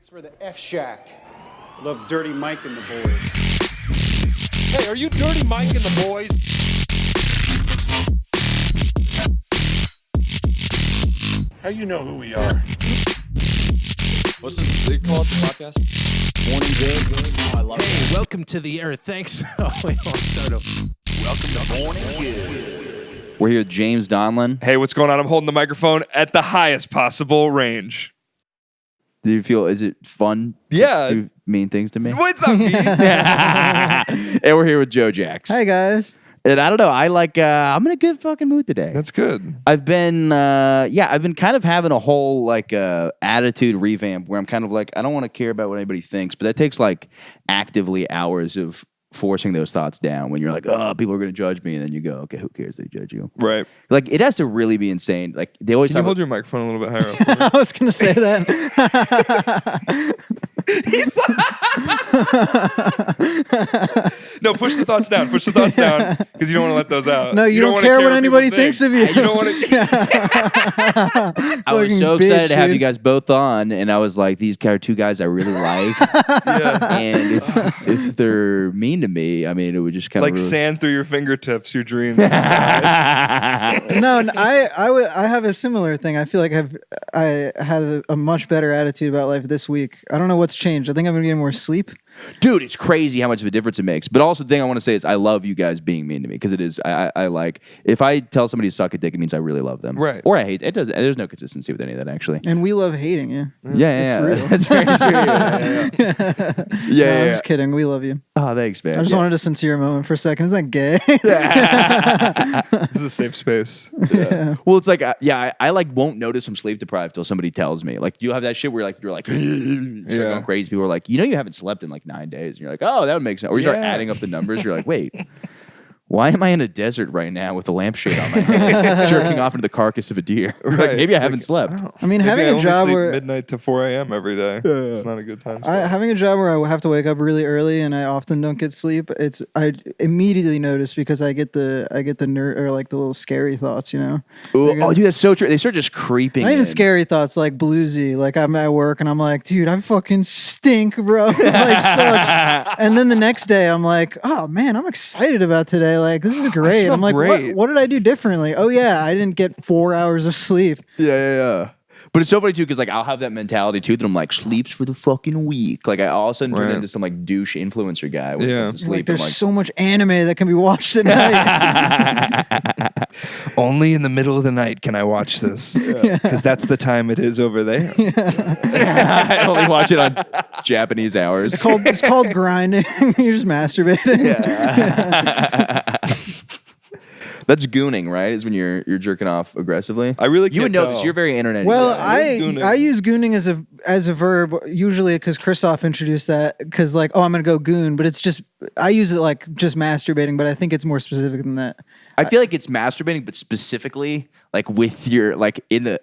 Thanks for the F Shack. Love Dirty Mike and the boys. Hey, are you Dirty Mike and the boys? How you know who we are? What's this they call it, the podcast? Morning Good. Oh, I love Hey, welcome to the Earth. Thanks. Oh, wait, I'll start over. Welcome to Morning Good. We're here with James Donlon. Hey, what's going on? I'm holding the microphone at the highest possible range. Do you feel, is it fun? Yeah. To do mean things to me? What's that mean? And we're here with Joe Jacques. Hi guys. And I don't know, I'm in a good fucking mood today. That's good. I've been kind of having a whole attitude revamp where I'm kind of like, I don't want to care about what anybody thinks, but that takes like actively hours of forcing those thoughts down when you're like, oh, people are going to judge me. And then you go, okay, who cares? They judge you. Right. Like, it has to really be insane. Like, they always Can you talk hold your microphone a little bit higher up? I was gonna say that. No, push the thoughts down. Push the thoughts down because you don't want to let those out. No, you don't wanna care what people anybody think. thinks of you. You don't want to. I was Fucking so excited bitch, to have dude. you guys both on, and I was like, these are two guys I really like. Yeah. And if they're mean to me, I mean, it would just kind Like of sand through your fingertips, your dreams. No, I have a similar thing. I feel like I had a much better attitude about life this week. I don't know what's changed. I think I've been getting more sleep. Dude, it's crazy how much of a difference it makes. But also, the thing I want to say is I love you guys being mean to me because it is. I like if I tell somebody to suck a dick, it means I really love them. Right. Or I hate it. There's no consistency with any of that actually. And we love hating you. Yeah, real. That's very true. Yeah. No, I'm just kidding. We love you. Oh, thanks, man. I just wanted a sincere moment for a second. Is that gay? This is a safe space. Yeah. Well, it's like, I like won't notice I'm sleep deprived till somebody tells me. Like, do you have that shit where you're like going crazy? People are like, you haven't slept in like 9 days. And you're like, oh, that would make sense. Or you start adding up the numbers. You're like, wait, why am I in a desert right now with a lampshade on my head, jerking off into the carcass of a deer? Right. Like, maybe I It's haven't like, slept. oh, I mean, maybe having I a only job sleep where midnight to 4 a.m. every day. It's not a good time. having a job where I have to wake up really early and I often don't get sleep. I immediately notice because I get the nerd or like the little scary thoughts, Ooh, oh, dude, that's so true. They start just creeping. Not even in. scary thoughts, like bluesy. Like I'm at work and I'm like, dude, I fucking stink, bro. Like sucks. And then the next day I'm like, oh man, I'm excited about today. Like this is great. smell I'm like, great. what did I do differently? Oh yeah, I didn't get 4 hours of sleep. Yeah. But it's so funny too because like I'll have that mentality too that I'm like sleeps for the fucking week. Like I all of a sudden turn Right. into some like douche influencer guy. When it Yeah. comes to sleep. Like there's I'm like, so much anime that can be watched at night. Only in the middle of the night can I watch this because that's the time it is over there. I only watch it on Japanese hours. It's called grinding. You're just masturbating. That's gooning, right? Is when you're jerking off aggressively. I really can't You would know tell. this. You're very internet. Well, gooning. I use gooning as a verb usually because Christoph introduced that because like I'm gonna go goon, but it's just I use it like just masturbating, but I think it's more specific than that. I feel like it's masturbating, but specifically like with your like in the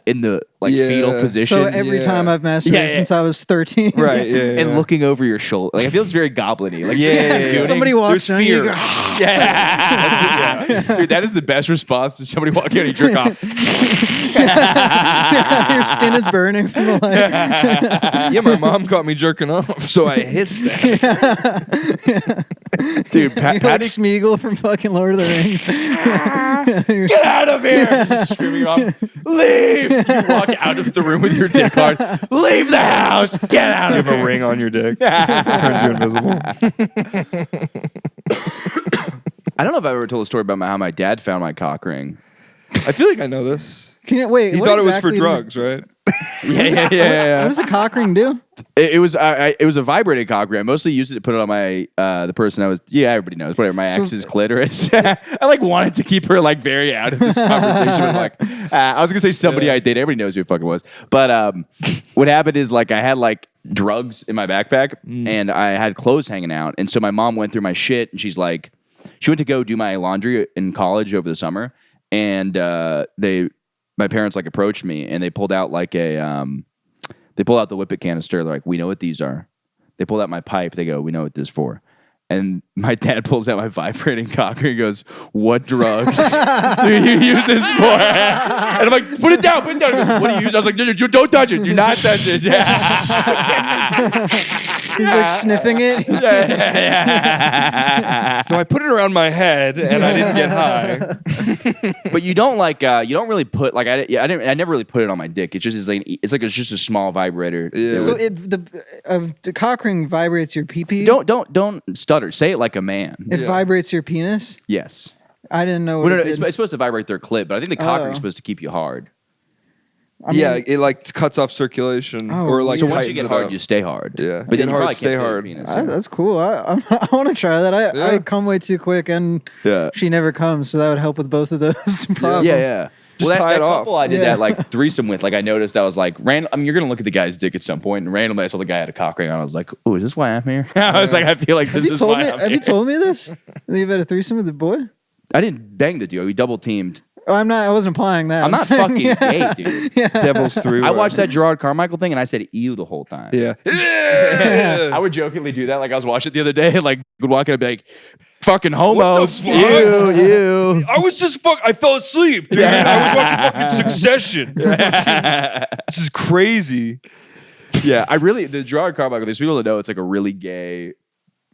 like fetal position. So every time I've masturbated since I was 13, Right, yeah. and looking over your shoulder. Like I feel it's very goblin-y. Like Yeah. Somebody walks There's in, you fear. go, Yeah. Dude, that is the best response to somebody walking out and you jerk off. your skin is burning from the light. Yeah, my mom caught me jerking off, so I hissed that. Dude, You're like Patty, Smeagol from fucking Lord of the Rings. get out of here! Just screaming off, leave! You walk out of the room with your dick hard. Leave the house! Get out You of have here! a ring on your dick. Turns you invisible. I don't know if I've ever told a story about how my dad found my cock ring. I feel like I know this. Wait, He what thought exactly it was for drugs, right? Yeah. What does a cock ring do? It was a vibrating cock ring. I mostly used it to put it on my the person I was. Yeah, everybody knows. Whatever, my ex's clitoris. I like wanted to keep her like very out of this conversation. With, like I was gonna say somebody I dated. Everybody knows who it fucking was. But what happened is like I had like drugs in my backpack and I had clothes hanging out. And so my mom went through my shit and she's like, she went to go do my laundry in college over the summer, and my parents like approached me and they pulled out like they pulled out the Whippet canister. They're like, we know what these are. They pulled out my pipe. They go, we know what this is for. And my dad pulls out my vibrating cock and goes, what drugs do you use this for? And I'm like, put it down. He goes, what do you use? I was like, no, don't touch it. Do not touch it. He's like sniffing it. So I put it around my head, and I didn't get high. But you don't like you don't really put like I never really put it on my dick. It just is like it's just a small vibrator. Yeah. So the cock ring vibrates your pee-pee? Don't stutter. Say it like a man. It vibrates your penis? Yes. I didn't know what Well, no, it did. it's supposed to vibrate their clit, but I think the cock ring is supposed to keep you hard. I mean, Yeah, it like cuts off circulation, Oh, or like So once you tightens get it hard, up. you stay hard. Yeah. But Get then you hard, probably stay can't feel your hard. penis. that's cool. I want to try that. I Yeah. come way too quick, and Yeah. she never comes, so that would help with both of those problems. Yeah. Just Well, tie that it off. couple I did that like threesome with, like I noticed I was like, you're gonna look at the guy's dick at some point, and randomly I saw the guy had a cock ring on. I was like, oh, is this why I'm here? I was like, I feel like this is why I'm Have here. you told me this? That you've had a threesome with a boy? I didn't bang the dude. We double teamed. Oh, I wasn't implying that. I'm not saying- fucking gay, dude. Devil's three. I watched that Jerrod Carmichael thing and I said ew the whole time. Yeah. I would jokingly do that. Like I was watching it the other day, like would walk in and be like, fucking homos. fuck? Ew. I was just I fell asleep, dude. I was watching fucking Succession. This is crazy. Yeah, the Jerrod Carmichael, there's people that know it's like a really gay.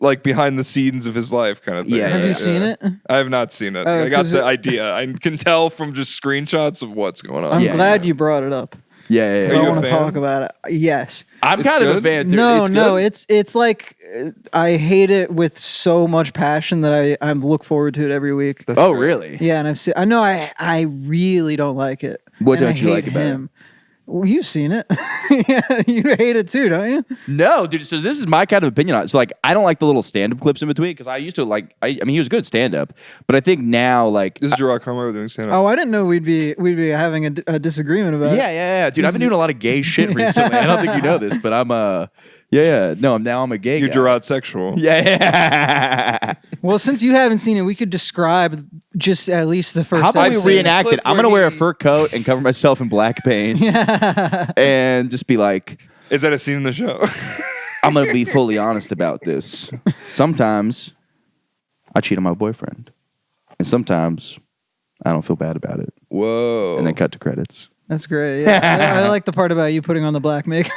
Like behind the scenes of his life, kind of thing. Yeah, Have you seen it? I have not seen it. Oh, I got 'cause the idea. I can tell from just screenshots of what's going on. I'm Yeah, glad you brought it up. Yeah. 'Cause Are I you a want to fan? talk about it. Yes. I'm It's kind of a good? fan. Dude. No, It's it's like I hate it with so much passion that I look forward to it every week. That's Oh, great. really? Yeah, and I know I really don't like it. What And I don't you like hate about it? him. Well, you've seen it. Yeah, you hate it too, don't you? No, dude. So this is my kind of opinion on it. So like, I don't like the little stand-up clips in between because I used to like. I mean, he was good at stand-up, but I think now like. This is Jerrod Carmichael doing stand-up. Oh, I didn't know we'd be having a disagreement about it. Yeah, dude. I've been doing a lot of gay shit recently. I don't think you know this, but I'm no, I'm a gay You're guy. Jerrod sexual. Yeah. Well, since you haven't seen it, we could describe just at least the first. How about we episode. reenact it? clip I'm where gonna wear a he- fur coat and cover myself in black paint and just be like, Is that a scene in the show? I'm gonna be fully honest about this. Sometimes I cheat on my boyfriend, and sometimes I don't feel bad about it. Whoa. And then cut to credits. That's great. Yeah, I like the part about you putting on the black makeup.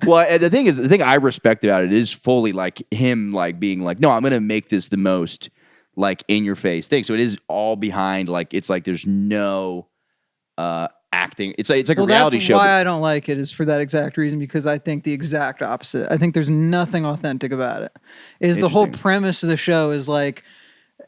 Well, and the thing I respect about it is fully like him like being like, no, I'm gonna make this the most like in your face thing. So it is all behind like it's like there's no acting. It's like Well, a reality that's show. why I don't like it is for that exact reason, because I think the exact opposite. I think there's nothing authentic about it. Is the whole Interesting. premise of the show is like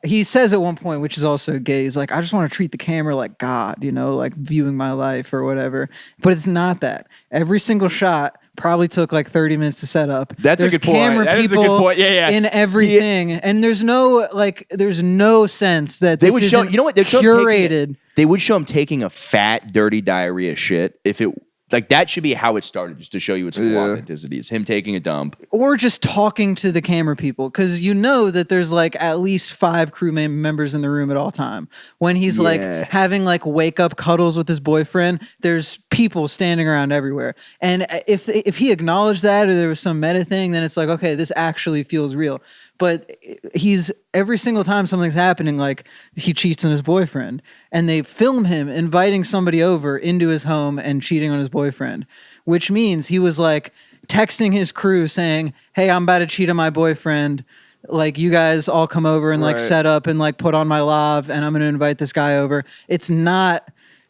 he says at one point, which is also gay, he's like, I just want to treat the camera like God, like viewing my life or whatever. But it's not that. Every single shot probably took like 30 minutes to set up. That's a There's good point. camera That is a people good point. Yeah. in everything, and there's no sense that They this would show. isn't You know what? They'd show him taking curated. they would show him taking a fat, dirty diarrhea shit. If it like that should be how it started, just to show you its full authenticity. Is him taking a dump. Or just talking to the camera people, because that there's like at least 5 crew members in the room at all time. When he's like having like wake up cuddles with his boyfriend, there's people standing around everywhere. And if he acknowledged that, or there was some meta thing, then it's like, okay, this actually feels real. But he's every single time something's happening, like he cheats on his boyfriend, and they film him inviting somebody over into his home and cheating on his boyfriend, which means he was like texting his crew saying, hey, I'm about to cheat on my boyfriend. Like, you guys all come over and like Right. set up and like put on my lav, and I'm going to invite this guy over.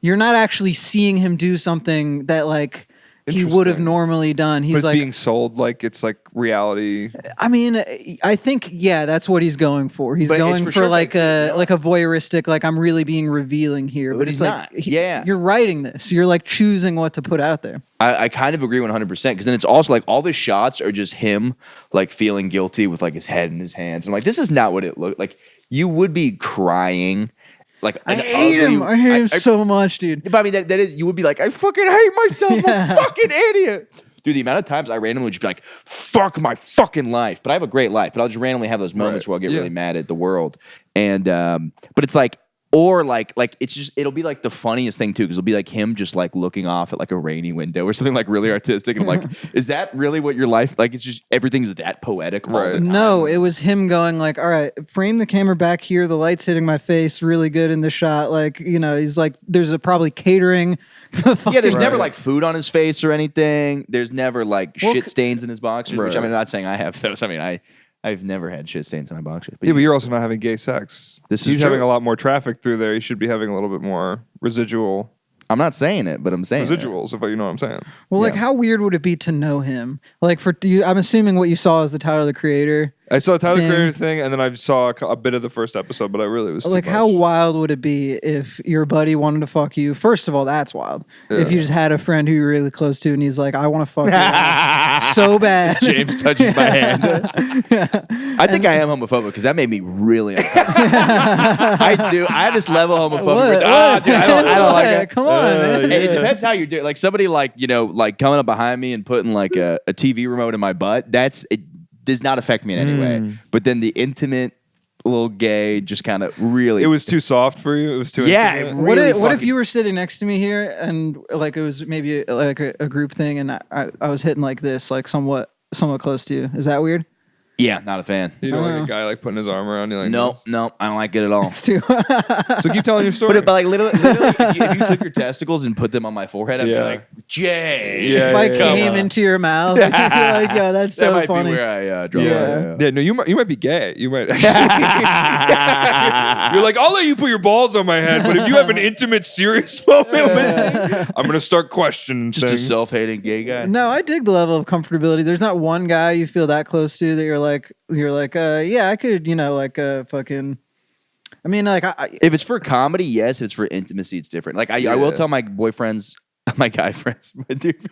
You're not actually seeing him do something that like he would have Interesting. normally done. But He's it's like, being sold like it's like reality. I mean, I think that's what he's going for. He's But it's going for for sure, like a like, voyeuristic, like I'm really being revealing here. But he's it's like, not. Yeah. you're writing this. You're like choosing what to put out there. I kind of agree 100% because then it's also like all the shots are just him like feeling guilty with like his head in his hands. And I'm like, this is not what it looked like. You would be crying. Like I hate him. I hate him so much, dude. But I mean, that is, you would be like, I fucking hate myself. I'm Yeah. a fucking idiot. Dude, the amount of times I randomly would just be like, fuck my fucking life. But I have a great life. But I'll just randomly have those moments Right. where I'll get Yeah. really mad at the world. And, but it's like, Or like it'll be like the funniest thing too, because it'll be like him just like looking off at like a rainy window or something like really artistic. And I'm like, is that really what your life like? It's just everything's that poetic. All the time. No, it was him going like, all right, frame the camera back here. The light's hitting my face really good in the shot. Like, he's like, there's probably catering. Yeah, there's never like food on his face or anything. There's never like shit stains in his boxers. Which I mean, I'm not saying I have those. I mean, I've never had shit stains in my boxers. But you're also not having gay sex. He's having a lot more traffic through there. You should be having a little bit more residual. I'm not saying it, but I'm saying residuals, if you know what I'm saying. Well, like, how weird would it be to know him? Like, for you, I'm assuming what you saw is the Tyler the Creator. I saw Tyler the Creator thing, and then I saw a bit of the first episode, but I really was like, how wild would it be if your buddy wanted to fuck you? First of all, that's wild. Yeah. If you just had a friend who you're really close to, and he's like, I want to fuck you so bad. James touches my hand. I think I am homophobic because that made me really uncomfortable. I do. I have this level of homophobia. Dude, I don't like it. Come on, man. It depends how you do it. Like somebody like coming up behind me and putting like a TV remote in my butt. It does not affect me in any way. But then the intimate little gay just kind of really. It was too soft for you. It was too. Yeah. Really what if you were sitting next to me here and like it was maybe like a group thing and I was hitting like this, like somewhat close to you? Is that weird? Yeah, not a fan. You don't like a guy like putting his arm around you like no, I don't like it at all. It's too. So keep telling your story. But like literally if you took your testicles and put them on my forehead, I'd be like, Jay. If I came into your mouth, you'd be like, yeah, that's so that might funny. Be where I draw. Yeah, no, you might be gay. You might actually. You're like, I'll let you put your balls on my head, but if you have an intimate, serious moment with me, I'm gonna start questioning just things. a self-hating gay guy. No, I dig the level of comfortability. There's not one guy you feel that close to that you're like, yeah, I could, fucking. I mean, like, if it's for comedy, yes. If it's for intimacy, it's different. Like, I will tell my boyfriends, my guy friends, dude.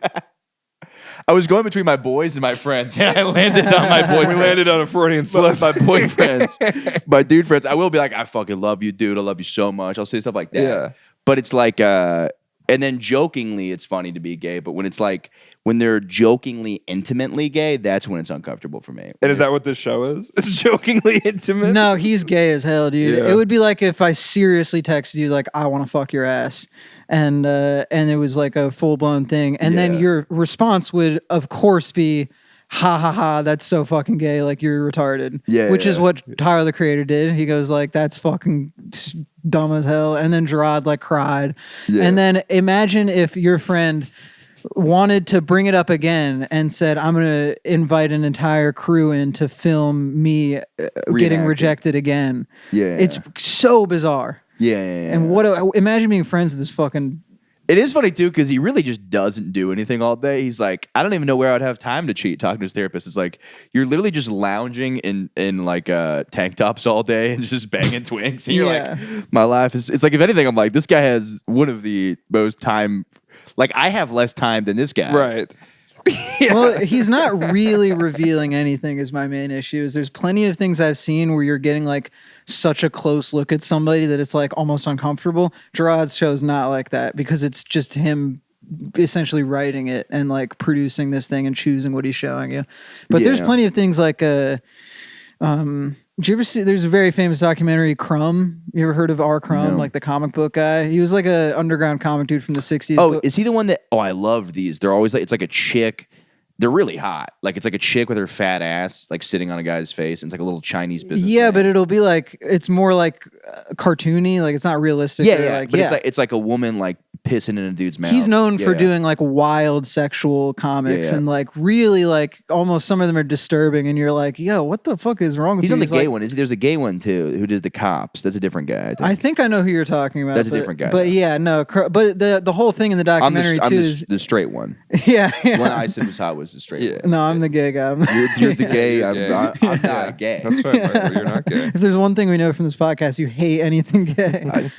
I was going between my boys and my friends, and I landed on my boyfriend. We landed on a Freudian slip. My boyfriends, my dude friends. I will be like, I fucking love you, dude. I love you so much. I'll say stuff like that. Yeah. But it's like, and then jokingly, it's funny to be gay. But when it's like, when they're jokingly, intimately gay, that's when it's uncomfortable for me. And is that what this show is? It's jokingly intimate? No, he's gay as hell, dude. Yeah. It would be like if I seriously texted you, like, I want to fuck your ass. And it was like a full-blown thing. And then your response would, of course, be, ha, ha, ha, that's so fucking gay. Like, you're retarded. Yeah. Which is what Tyler, the Creator, did. He goes, like, that's fucking dumb as hell. And then Jerrod, like, cried. Yeah. And then imagine if your friend wanted to bring it up again and said, I'm going to invite an entire crew in to film me getting rejected again. Yeah. It's so bizarre. Yeah. And imagine being friends with this fucking. It is funny too, because he really just doesn't do anything all day. He's like, I don't even know where I'd have time to cheat. Talking to his therapist, it's like you're literally just lounging in like tank tops all day and just banging twinks. And you're like, my life is. It's like if anything, I'm like, this guy has one of the most time. Like I have less time than this guy. Right. Well, he's not really revealing anything is my main issue. Is there's plenty of things I've seen where you're getting like such a close look at somebody that it's like almost uncomfortable. Jerrod's show's not like that because it's just him essentially writing it and like producing this thing and choosing what he's showing you. But there's plenty of things like did you ever see, there's a very famous documentary, Crumb. You ever heard of R. Crumb, No. like the comic book guy? He was like a underground comic dude from the 60s. Oh, is he the one that, I love these. They're always like, it's like a chick. They're really hot. Like it's like a chick with her fat ass, like sitting on a guy's face. And it's like a little Chinese business. Yeah, but it'll be like, it's more like cartoony. Like it's not realistic. Yeah. Like, But it's like a woman like pissing in a dude's mouth. He's known for doing like wild sexual comics and like really like almost some of them are disturbing. And you're like, yo, what the fuck is wrong with He's you? on the gay like, one. There's a gay one too who does the cops. That's a different guy. I think I know who you're talking about. That's a different guy. But yeah, no. But the whole thing in the documentary I'm too is the straight one. yeah. One I said was hot was the straight one. No, I'm the gay guy. You're the gay. I'm gay. not gay. That's right, Michael. You're not gay. If there's one thing we know from this podcast, you hate anything gay.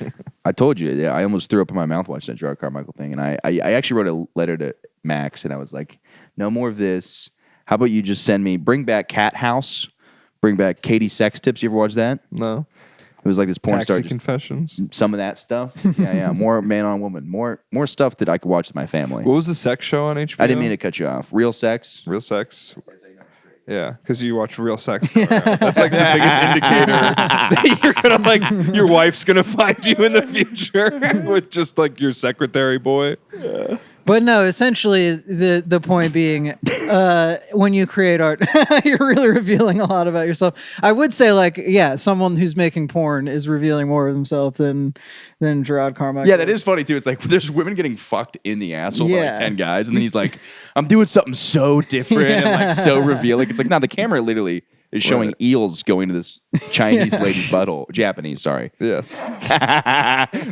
I told you, I almost threw up in my mouth watching that Jerrod Carmichael thing. And I actually wrote a letter to Max and I was like, no more of this. How about you just bring back Cat House, bring back Katie Sex Tips. You ever watch that? No. It was like this porn star. Taxi Confessions. Some of that stuff. Yeah. More man on woman. More stuff that I could watch with my family. What was the sex show on HBO? I didn't mean to cut you off. Real sex. Real sex. Yeah, because you watch real sex. That's like the biggest indicator that you're gonna like your wife's gonna find you in the future with just like your secretary boy. But no, essentially the point being, when you create art, you're really revealing a lot about yourself. I would say, like, yeah, someone who's making porn is revealing more of themselves than Jerrod Carmichael. Yeah, that is funny too. It's like there's women getting fucked in the asshole by like 10 guys, and then he's like, I'm doing something so different and like so revealing. It's like, no, the camera literally is showing eels going to this Chinese lady's butthole. Japanese, sorry. Yes.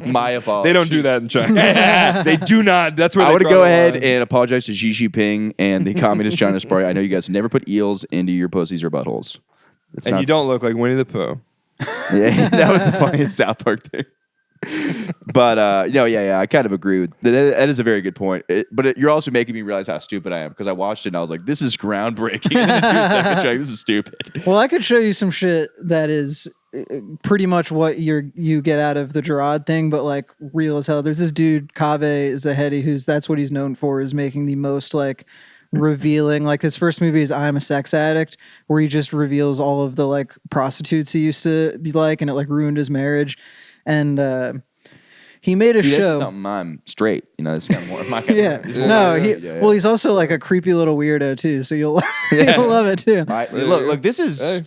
My apologies. They don't do that in China. They do not. That's where I they want to draw go the ahead line. and apologize to Xi Jinping and the Communist China Party. I know you guys never put eels into your pussies or buttholes. It's And not- you don't look like Winnie the Pooh. Yeah, that was the funniest South Park thing. But I kind of agree with that. Is a very good point. You're also making me realize how stupid I am because I watched it and I was like, "This is groundbreaking." And then 2 seconds, like, this is stupid. Well, I could show you some shit that is pretty much what you get out of the Jerrod thing, but like real as hell. There's this dude, Kaveh Zahedi, that's what he's known for, is making the most like revealing. Like his first movie is I'm a Sex Addict, where he just reveals all of the like prostitutes he used to be like, and it like ruined his marriage. And he made a See, show. that's something I'm straight. You know, this kind of more. My kind Yeah. of, No, yeah. well, he's also like a creepy little weirdo too, so you'll you'll love it too. Look, this is. Hey.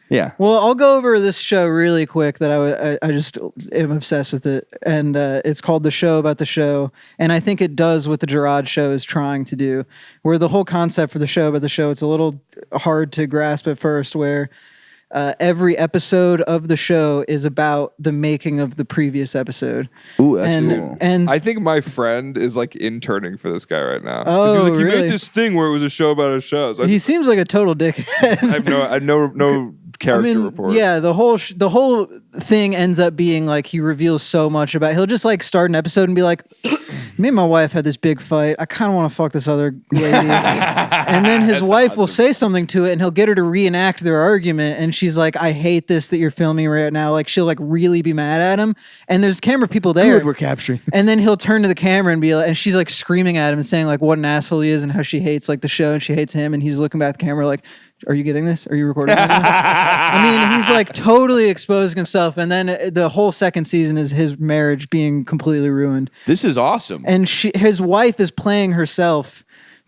Yeah. Well, I'll go over this show really quick that I just am obsessed with it. And it's called The Show About the Show. And I think it does what the Jerrod show is trying to do, where the whole concept for The Show About the Show, it's a little hard to grasp at first, where every episode of the show is about the making of the previous episode. Ooh, that's cool. And I think my friend is like interning for this guy right now. 'Cause Oh, he was like, he really? made this thing where it was a show about a show. So he seems like a total dickhead. I have no character report. Yeah, the whole thing ends up being like he reveals so much about. He'll just like start an episode and be like, "Me and my wife had this big fight. I kind of want to fuck this other lady," and then his wife will say something to it, and he'll get her to reenact their argument, and she's like, "I hate this that you're filming right now." Like she'll like really be mad at him, and there's camera people there. Good, we're capturing. And then he'll turn to the camera and be like, and she's like screaming at him and saying like what an asshole he is and how she hates like the show and she hates him, and he's looking back at the camera like, "Are you getting this? Are you recording right now?" I mean, he's like totally exposing himself, and then the whole second season is his marriage being completely ruined. This is awesome. And his wife is playing herself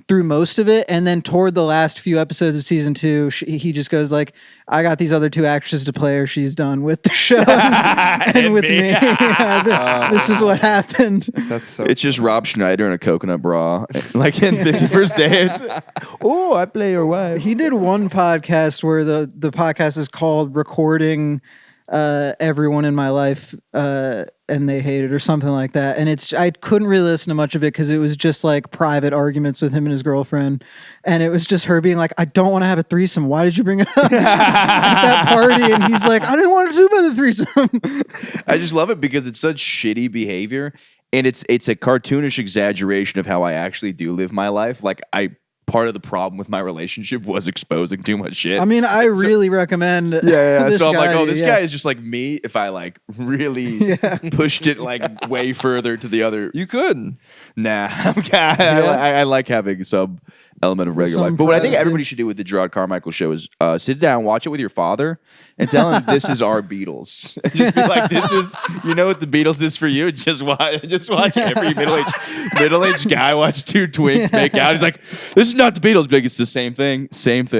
through most of it, and then toward the last few episodes of season 2, he just goes like, "I got these other 2 actresses to play her. She's done with the show and with me. Yeah, this is what happened." That's so. It's just Rob Schneider in a coconut bra, like in 51st Dates. Oh, I play your wife. He did one podcast where the podcast is called "Recording Everyone in My Life," and they hate it or something like that. And I couldn't really listen to much of it because it was just like private arguments with him and his girlfriend, and it was just her being like, "I don't want to have a threesome. Why did you bring it up at that party?" And he's like, "I didn't want to do about the threesome." I just love it because it's such shitty behavior, and it's a cartoonish exaggeration of how I actually do live my life. Like part of the problem with my relationship was exposing too much shit. I mean, I really recommend. Yeah. This So I'm like, guy, oh, this yeah. guy is just like me. If I like really pushed it like way further to the other, You could. nah. I like having some element of regular Some life. But what I think privacy. everybody should do with the Jerrod Carmichael show is sit down, watch it with your father, and tell him this is our Beatles. Just be like, this is, you know what the Beatles is for you? Just watch every middle-aged guy watch 2 twins make out. He's like, this is not the Beatles, but it's the same thing.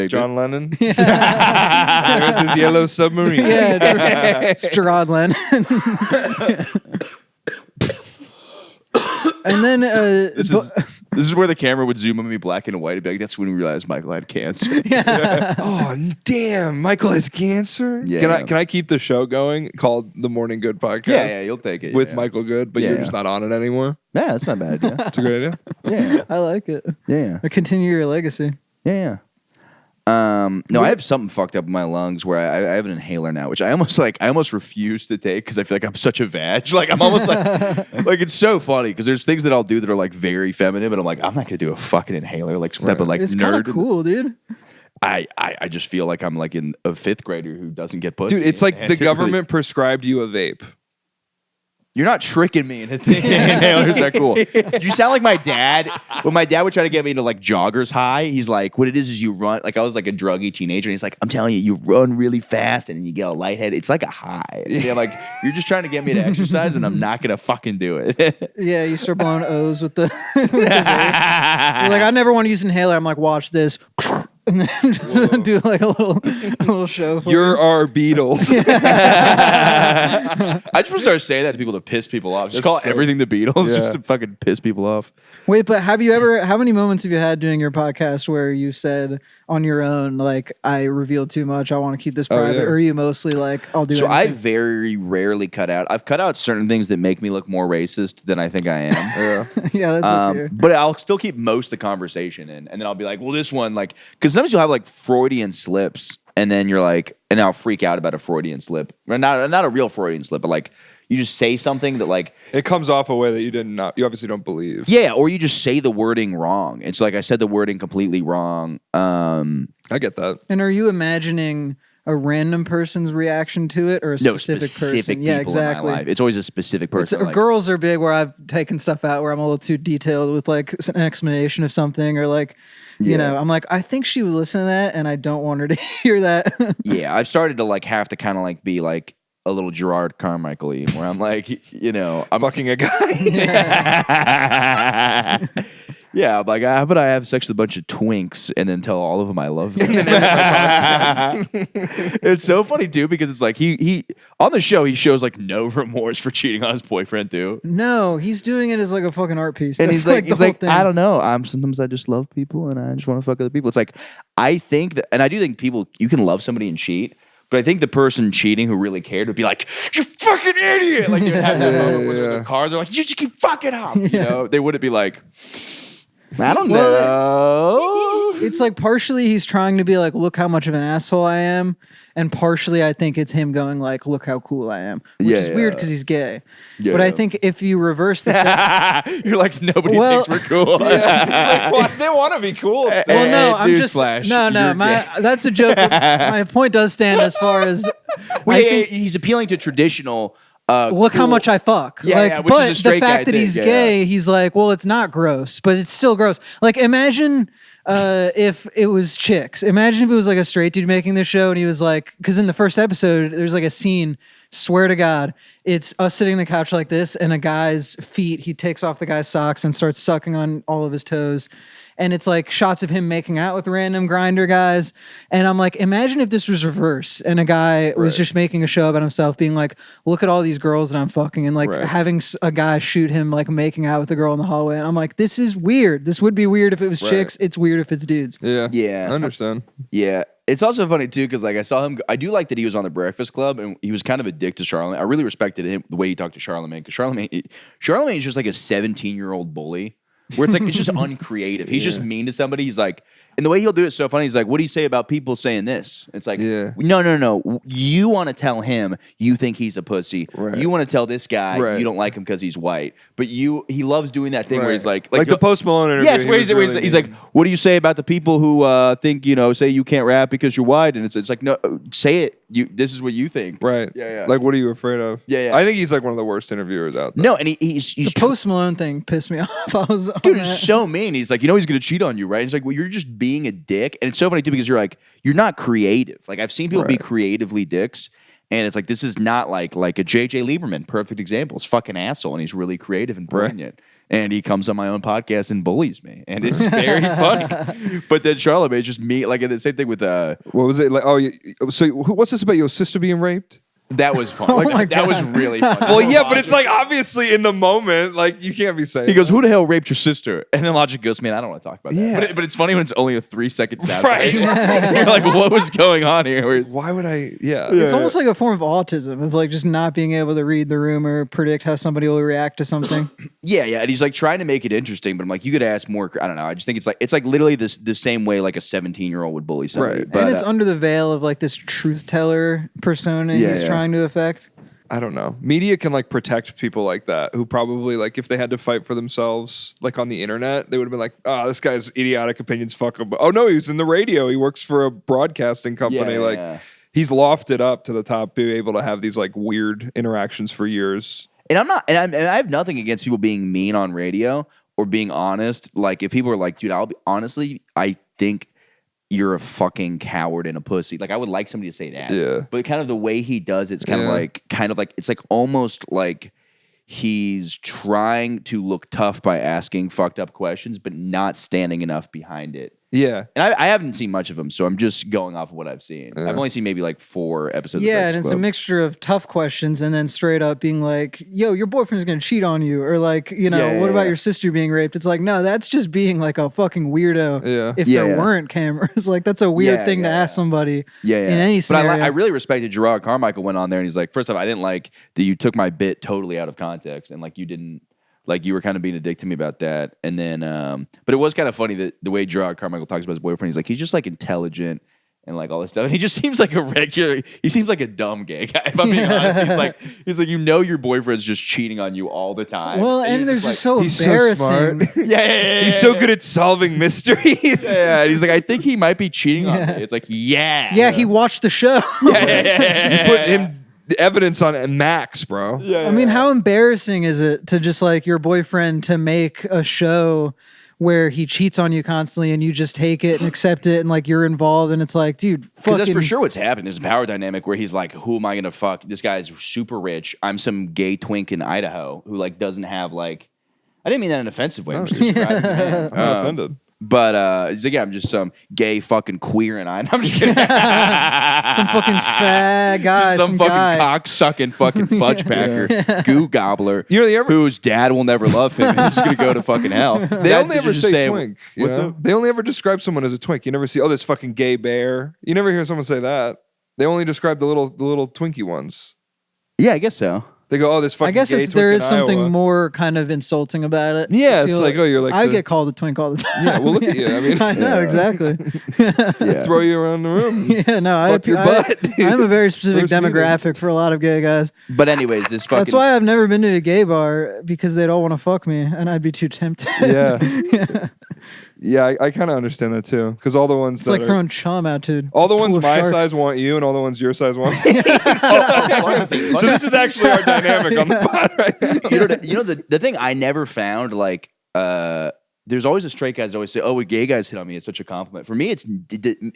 John Lennon. There's his yellow submarine. Yeah, it's Jerrod Lennon. And then This is where the camera would zoom on me black and white and be like, that's when we realized Michael had cancer. Oh damn! Michael has cancer. Yeah. Can I keep the show going called the Morning Good Podcast? Yeah, you'll take it. with yeah. Michael Good, but Yeah, you're yeah. just not on it anymore. Yeah, that's not a bad idea. That's a great idea. Yeah, I like it. yeah, Or continue your legacy. yeah. No, I have something fucked up in my lungs where I have an inhaler now, which I almost refuse to take because I feel like I'm such a vag. Like I'm almost like it's so funny because there's things that I'll do that are like very feminine, but I'm like, I'm not gonna do a fucking inhaler, like some type of like It's kind nerd. of cool, dude. I just feel like I'm like in a 5th grader who doesn't get pussy. Dude, it's like And the typically- government prescribed you a vape. You're not tricking me into thinking inhalers are cool. You sound like my dad. When my dad would try to get me into like joggers high, he's like, what it is you run. Like I was like a druggy teenager. And he's like, I'm telling you, you run really fast and you get a lightheaded. It's like a high. And I'm like, you're just trying to get me to exercise and I'm not going to fucking do it. Yeah, you start blowing O's with the, with the You're like, I never want to use inhaler. I'm like, watch this. And then do like a little show. You're our Beatles. I just want to start saying that to people to piss people off. Just call everything the Beatles just to fucking piss people off. Wait, but how many moments have you had doing your podcast where you said on your own, like, I revealed too much, I want to keep this private? Yeah. Or are you mostly like, I'll do So anything? I very rarely cut out. I've cut out certain things that make me look more racist than I think I am. Yeah, that's a fear. But I'll still keep most of the conversation in. And then I'll be like, well, this one, like, because sometimes you'll have like Freudian slips. And then you're like, and I'll freak out about a Freudian slip. Or not a real Freudian slip, but like, you just say something that like It comes off a way that you you obviously don't believe. yeah, or you just say the wording wrong. It's like I said the wording completely wrong. I get that. And are you imagining a random person's reaction to it or a specific person? Yeah, exactly. In my life. It's always a specific person. Like, girls are big where I've taken stuff out where I'm a little too detailed with like an explanation of something or like, you know, I'm like, I think she would listen to that and I don't want her to hear that. yeah, I've started to like have to kind of like be like a little Jerrod Carmichael-y where I'm like, you know, I'm Fucking a guy. yeah, I'm like, how about I have sex with a bunch of twinks and then tell all of them I love them? It's so funny too because it's like he on the show he shows like no remorse for cheating on his boyfriend too. No, he's doing it as like a fucking art piece. And That's he's the whole like, thing. I don't know. Sometimes I just love people and I just want to fuck other people. It's like I think that, and I do think people you can love somebody and cheat. But I think the person cheating who really cared would be like, "You fucking idiot!" Like they would have that moment where they're in the cars. They're like, "You just keep fucking up." You know, they wouldn't be like, "I don't know." It's like partially he's trying to be like, look how much of an asshole I am. And partially I think it's him going like, look how cool I am. Which is weird because he's gay. Yeah, but I think if you reverse the you're like, nobody Well- thinks we're cool. Well, they want to be cool. Still. well, no, I'm just newsflash, no. you're That's a joke. My point does stand as far as I think. He's appealing to traditional. Look how cool- much I fuck. Yeah, like, yeah, which is but a straight the fact guy that thing, he's yeah, gay, he's like, well, it's not gross, but it's still gross. Like, imagine if it was chicks. Imagine if it was like a straight dude making this show and he was like, because in the first episode, there's like a scene, swear to God, it's us sitting on the couch like this and a guy's feet, he takes off the guy's socks and starts sucking on all of his toes. And it's like shots of him making out with random grinder guys. And I'm like, imagine if this was reverse and a guy was just making a show about himself being like, look at all these girls that I'm fucking and like having a guy shoot him like making out with a girl in the hallway. And I'm like, this is weird. This would be weird if it was chicks. It's weird if it's dudes. Yeah. Yeah. I understand. Yeah. It's also funny too because like I saw him. I do like that he was on the Breakfast Club and he was kind of a dick to Charlamagne. I really respected him the way he talked to Charlamagne because Charlamagne is just like a 17-year-old bully where it's like it's just uncreative. He's just mean to somebody. He's like, and the way he'll do it so funny. He's like, "What do you say about people saying this?" It's like, no. You want to tell him you think he's a pussy. Right. You want to tell this guy Right. you don't like him because he's white. But he loves doing that thing where he's like the Post Malone interview. Yes, where he's like, what do you say about the people who think say you can't rap because you're white? And it's like, no, say it. This is what you think. Right. Yeah. Like, what are you afraid of? Yeah. I think he's like one of the worst interviewers out there. No, and he's The Post Malone thing pissed me off. I was on dude that. is so mean. He's like, he's gonna cheat on you, right? He's like, well, you're just being a dick, and it's so funny too because you're not creative. Like I've seen people be creatively dicks, and it's like this is not like a JJ Lieberman, perfect example. He's fucking asshole, and he's really creative and brilliant. And he comes on my own podcast and bullies me, and it's very funny. But then Charlamagne just me, like the same thing with What was it like? Oh, so what's this about your sister being raped? that was fun. my That was really funny. Well, yeah, but it's like obviously in the moment, like you can't be saying. He goes, "Who the hell raped your sister?" And then Logic goes, "Man, I don't want to talk about that." Yeah. But it's funny when it's only a 3-second sound. Right. You're like, "What was going on here?" Where it's- Why would I? Yeah. It's almost like a form of autism of like just not being able to read the room or predict how somebody will react to something. Yeah, and he's like trying to make it interesting, but I'm like, you could ask more. I don't know. I just think it's like literally the same way like a 17-year-old would bully somebody. Right. But, And it's under the veil of like this truth teller persona he's trying to affect. I don't know. Media can like protect people like that who probably like if they had to fight for themselves like on the internet, they would have been like, "Oh, this guy's idiotic opinions. Fuck him." Oh no, he was in the radio. He works for a broadcasting company. He's lofted up to the top, being able to have these like weird interactions for years. And I'm not, and I have nothing against people being mean on radio or being honest. Like if people are like, dude, honestly, I think you're a fucking coward and a pussy. Like I would like somebody to say that. Yeah. But kind of the way he does it's kind of like it's like almost like he's trying to look tough by asking fucked up questions, but not standing enough behind it. Yeah. And I haven't seen much of him, so I'm just going off of what I've seen. I've only seen maybe like 4 episodes. Yeah, of and it's a mixture of tough questions and then straight up being like, yo, your boyfriend's going to cheat on you. Or like, what about your sister being raped? It's like, no, that's just being like a fucking weirdo. Yeah. If there weren't cameras. Like, that's a weird thing to ask somebody in any scenario. But I really respected Jerrod Carmichael went on there and he's like, first off, I didn't like that you took my bit totally out of context and like you didn't. Like you were kind of being a dick to me about that. And then, but it was kind of funny that the way Jerrod Carmichael talks about his boyfriend, he's like, he's just like intelligent and like all this stuff. And he just seems like he seems like a dumb gay guy. If I'm being honest, he's like, your boyfriend's just cheating on you all the time. Well, and there's just so he's embarrassing. so smart. He's so good at solving mysteries. Yeah, and he's like, I think he might be cheating on me. It's like, Yeah, he watched the show. You put him evidence on Max, bro. I mean, how embarrassing is it to just like your boyfriend to make a show where he cheats on you constantly and you just take it and accept it and like you're involved and it's like, dude, because that's for sure what's happened. There's a power dynamic where he's like, who am I gonna fuck? This guy's super rich. I'm some gay twink in Idaho who like doesn't have like. I didn't mean that in an offensive way. I'm just describing the man. I'm not offended. But he's like, yeah, I'm just some gay fucking queer and I'm just kidding. some fucking fag guy, some fucking guy. cock sucking fucking fudge packer, goo gobbler, You ever, whose dad will never love him. And he's gonna go to fucking hell. They only ever say twink. What's up? They only ever describe someone as a twink. You never see, this fucking gay bear. You never hear someone say that. They only describe the little Twinkie ones. Yeah, I guess so. They go, this fucking I guess gay there twink is in something Iowa. more kind of insulting about it. Yeah, it's like, you're like I the- get called a twink all the time. Yeah, well, look at you. I mean, I know, exactly. throw you around the room. Yeah, no, Fuck your butt, dude. I'm a very specific First meeting. demographic for a lot of gay guys. But anyways, this fucking. That's why I've never been to a gay bar because they'd all want to fuck me and I'd be too tempted. Yeah. Yeah, I kind of understand that too. Because all the ones It's that like are, throwing chum out to all the ones pool of my sharks. size want you, and all the ones your size want me. So this is actually our dynamic on the pod right now. You know the thing I never found like there's always a straight guys that always say, "Oh, when gay guys hit on me, it's such a compliment." For me, it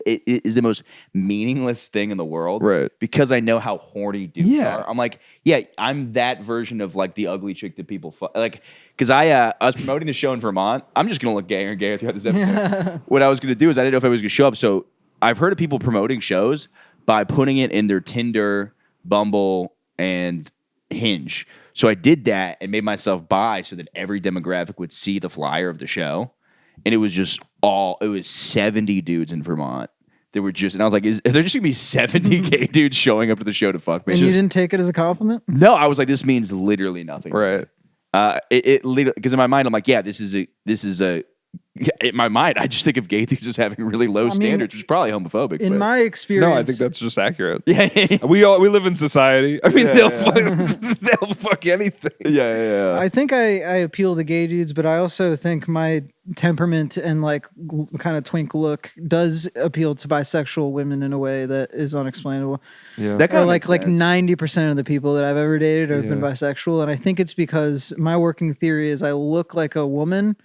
is the most meaningless thing in the world, Right. Because I know how horny dudes Yeah. are. I'm like, yeah, I'm that version of like the ugly chick that people like. Because I was promoting the show in Vermont. I'm just gonna look gayer and gayer throughout this episode. What I was gonna do is I didn't know if I was gonna show up. So I've heard of people promoting shows by putting it in their Tinder, Bumble, and Hinge. So I did that and made myself bi so that every demographic would see the flyer of the show. And it was just it was 70 dudes in Vermont. They were just, and I was like, are there just gonna be 70 gay dudes showing up to the show to fuck me? And you didn't take it as a compliment? No, I was like, this means literally nothing. Right. It literally, because in my mind, I'm like, yeah, this is a, in my mind, I just think of gay dudes as having really low standards, which is probably homophobic. In but. my experience, No, I think that's just accurate. Yeah. We live in society. I mean, they'll fuck anything. Yeah. I think I appeal to gay dudes, but I also think my temperament and like kind of twink look does appeal to bisexual women in a way that is unexplainable. Yeah. That Or kinda like makes sense. 90% of the people that I've ever dated have been Yeah. bisexual, and I think it's because my working theory is I look like a woman,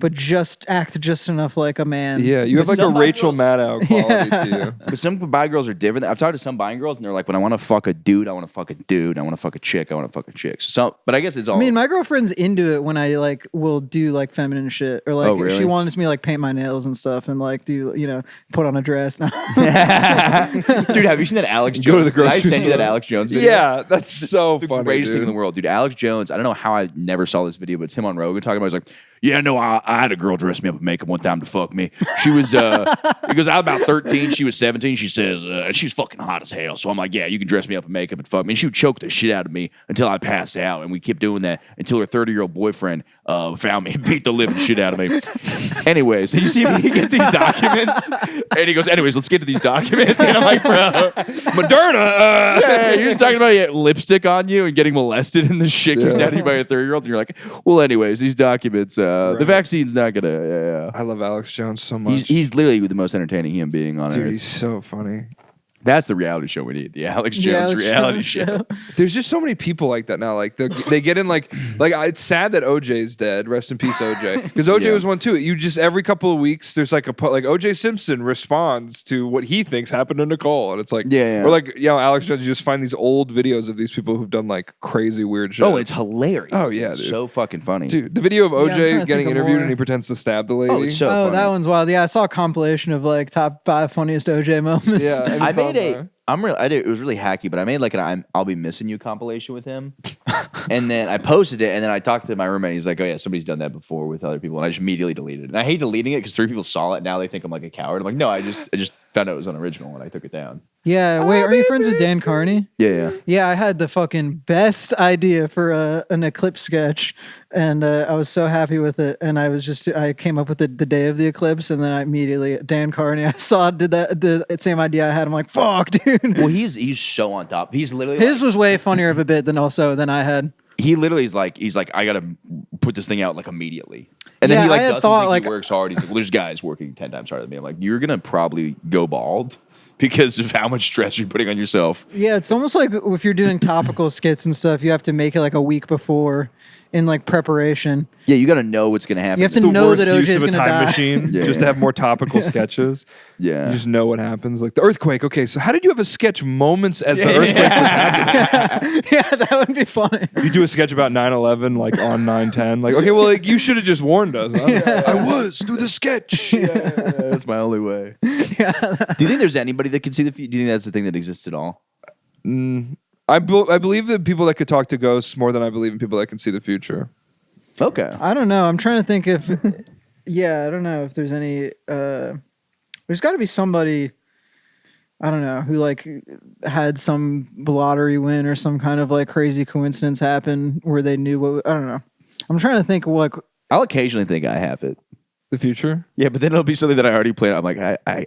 but just act just enough like a man. Yeah, you have like a some Rachel girls- Maddow quality to you. But some bi girls are different. I've talked to some bi girls, and they're like, when I want to fuck a dude, I want to fuck a dude. I want to fuck a chick, I want to fuck a chick. So, but I guess it's all. I mean, my girlfriend's into it when I like will do like feminine shit, or like Oh, really? she wants me to like paint my nails and stuff, and like do put on a dress. No. dude, have you seen that Alex Jones? Go to the Did I grocery send you that store. Alex Jones video? Yeah, that's so The funny. greatest thing dude. in the world, dude. Alex Jones. I don't know how I never saw this video, but it's him on Rogan talking about. He's like, "Yeah, no, I had a girl dress me up in makeup one time to fuck me. She was, he goes, I was about 13. She was 17. She says, she's fucking hot as hell. So I'm like, yeah, you can dress me up in makeup and fuck me. And she would choke the shit out of me until I passed out. And we kept doing that until her 30-year-old boyfriend found me and beat the living shit out of me. Anyways, you see he gets these documents, and he goes, anyways, let's get to these documents. And I'm like, bro, Moderna. Yeah, you're just talking about lipstick on you and getting molested and the shit kicked out of you by a 30-year-old. And you're like, well, anyways, these documents, the vaccine's not gonna. Yeah. I love Alex Jones so much. He's literally the most entertaining human being on Dude, earth. he's so funny. That's the reality show we need. The Alex Jones reality show. There's just so many people like that now. Like they get in like it's sad that OJ's dead. Rest in peace, OJ. Because OJ was one too. You just every couple of weeks there's like OJ Simpson responds to what he thinks happened to Nicole, and it's like or like Alex Jones. You just find these old videos of these people who've done like crazy weird shit. Oh, it's hilarious. Oh yeah, it's dude. so fucking funny, dude. The video of I'm trying OJ to getting think of interviewed more. and he pretends to stab the lady. Oh, it's so funny. that one's wild. Yeah, I saw a compilation of like top 5 funniest OJ moments. Yeah, and I it's on made there. it was really hacky, but I made like an I'll be missing you compilation with him. And then I posted it, and then I talked to my roommate. He's like, oh yeah, somebody's done that before with other people. And I just immediately deleted it. And I hate deleting it because 3 people saw it. Now they think I'm like a coward. I'm like, no, I just found out it was unoriginal and I took it down. Yeah, wait, are you friends with Dan Carney? Yeah. Yeah, I had the fucking best idea for an eclipse sketch, and I was so happy with it. And I came up with the day of the eclipse, and then I immediately Dan Carney I saw did the same idea I had. I'm like, fuck, dude. Well, he's so on top. He's literally His was way funnier of a bit than I had. he literally is like he's like I gotta put this thing out like immediately. And then Yeah, he like I had doesn't thought, think like- he works hard. He's like, well, there's guys working 10 times harder than me. I'm like, you're gonna probably go bald because of how much stress you're putting on yourself. Yeah, it's almost like if you're doing topical skits and stuff, you have to make it like a week before in like preparation. Yeah, you gotta know what's gonna happen. You have to The know worst that OJ use is of a gonna time die. machine Yeah. just to have more topical sketches. Yeah. You just know what happens. Like the earthquake. Okay, so how did you have a sketch moments as the earthquake was happening? Yeah, that would be funny. You do a sketch about 9/11, like on 9/10. Like, okay, well, like you should have just warned us. Huh? I was through the sketch. That's my only way. Do you think there's anybody that can see the future? Do you think that's the thing that exists at all? I believe that people that could talk to ghosts more than I believe in people that can see the future. Okay. I don't know. I'm trying to think if, I don't know if there's any. There's got to be somebody, I don't know, who like had some lottery win or some kind of like crazy coincidence happen where they knew what. I don't know. I'm trying to think of like. I'll occasionally think I have it. The future? Yeah, but then it'll be something that I already planned. I'm like, I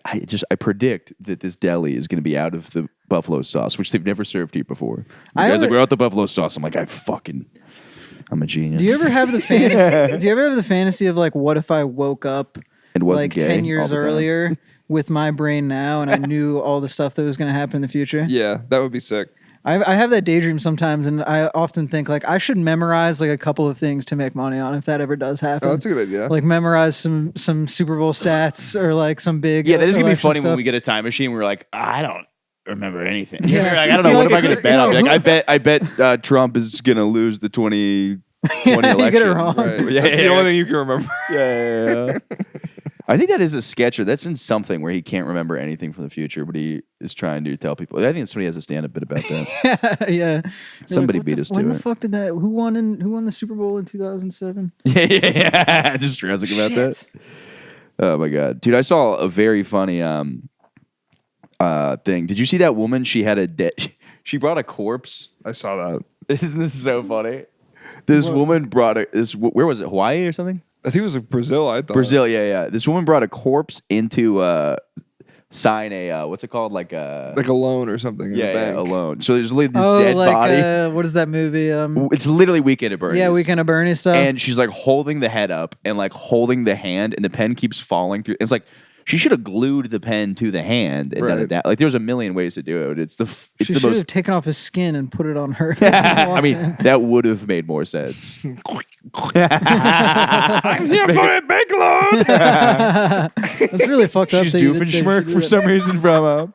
predict that this deli is going to be out of the buffalo sauce, which they've never served here before. The guy's like, we're out the buffalo sauce. I'm like, I'm a genius. Do you ever have the fantasy? Do you ever have the fantasy of like, what if I woke up and wasn't like gay 10 all years the time? earlier with my brain now, and I knew all the stuff that was going to happen in the future? Yeah, that would be sick. I have that daydream sometimes, and I often think like I should memorize like a couple of things to make money on if that ever does happen. Oh, that's a good idea. Like memorize some Super Bowl stats or like some big. Yeah, that is gonna be election funny when stuff. we get a time machine. We're like, I don't remember anything. Yeah. You're like, I don't know. You're What like, am I going to bet? you I'll be know, like, I bet Trump is going to lose the 2020 Yeah, election. you get it wrong. Right. Yeah, That's yeah, the only yeah. thing you can remember. Yeah. I think that is a sketch, or that's in something where he can't remember anything from the future, but he is trying to tell people. I think somebody has a stand-up bit about that. Yeah. You're Somebody what beat the- us to When it. the fuck did that? Who won the Super Bowl in 2007? yeah. Just stressing about that. Oh my god, dude! I saw a very funny thing. Did you see that woman? She had she brought a corpse. I saw that. Isn't this so funny? This woman brought where was it? Hawaii or something? I think it was like Brazil, I thought. Brazil, yeah. This woman brought a corpse into sign a what's it called? Like a loan or something. in a bank. a loan. So there's literally this Oh, dead like body. what is that movie? It's literally Weekend at Bernie's. Yeah, Weekend at Bernie's stuff. And she's like holding the head up and like holding the hand, and the pen keeps falling through. It's like she should have glued the pen to the hand and done Right. it that. Like there's a million ways to do it. It's she the should most. have taken off his skin and put it on her. I mean, that would have made more sense. I'm here for a bank loan. That's really fucked up. She's that you did- that you Doofenshmirtz did for that. some reason from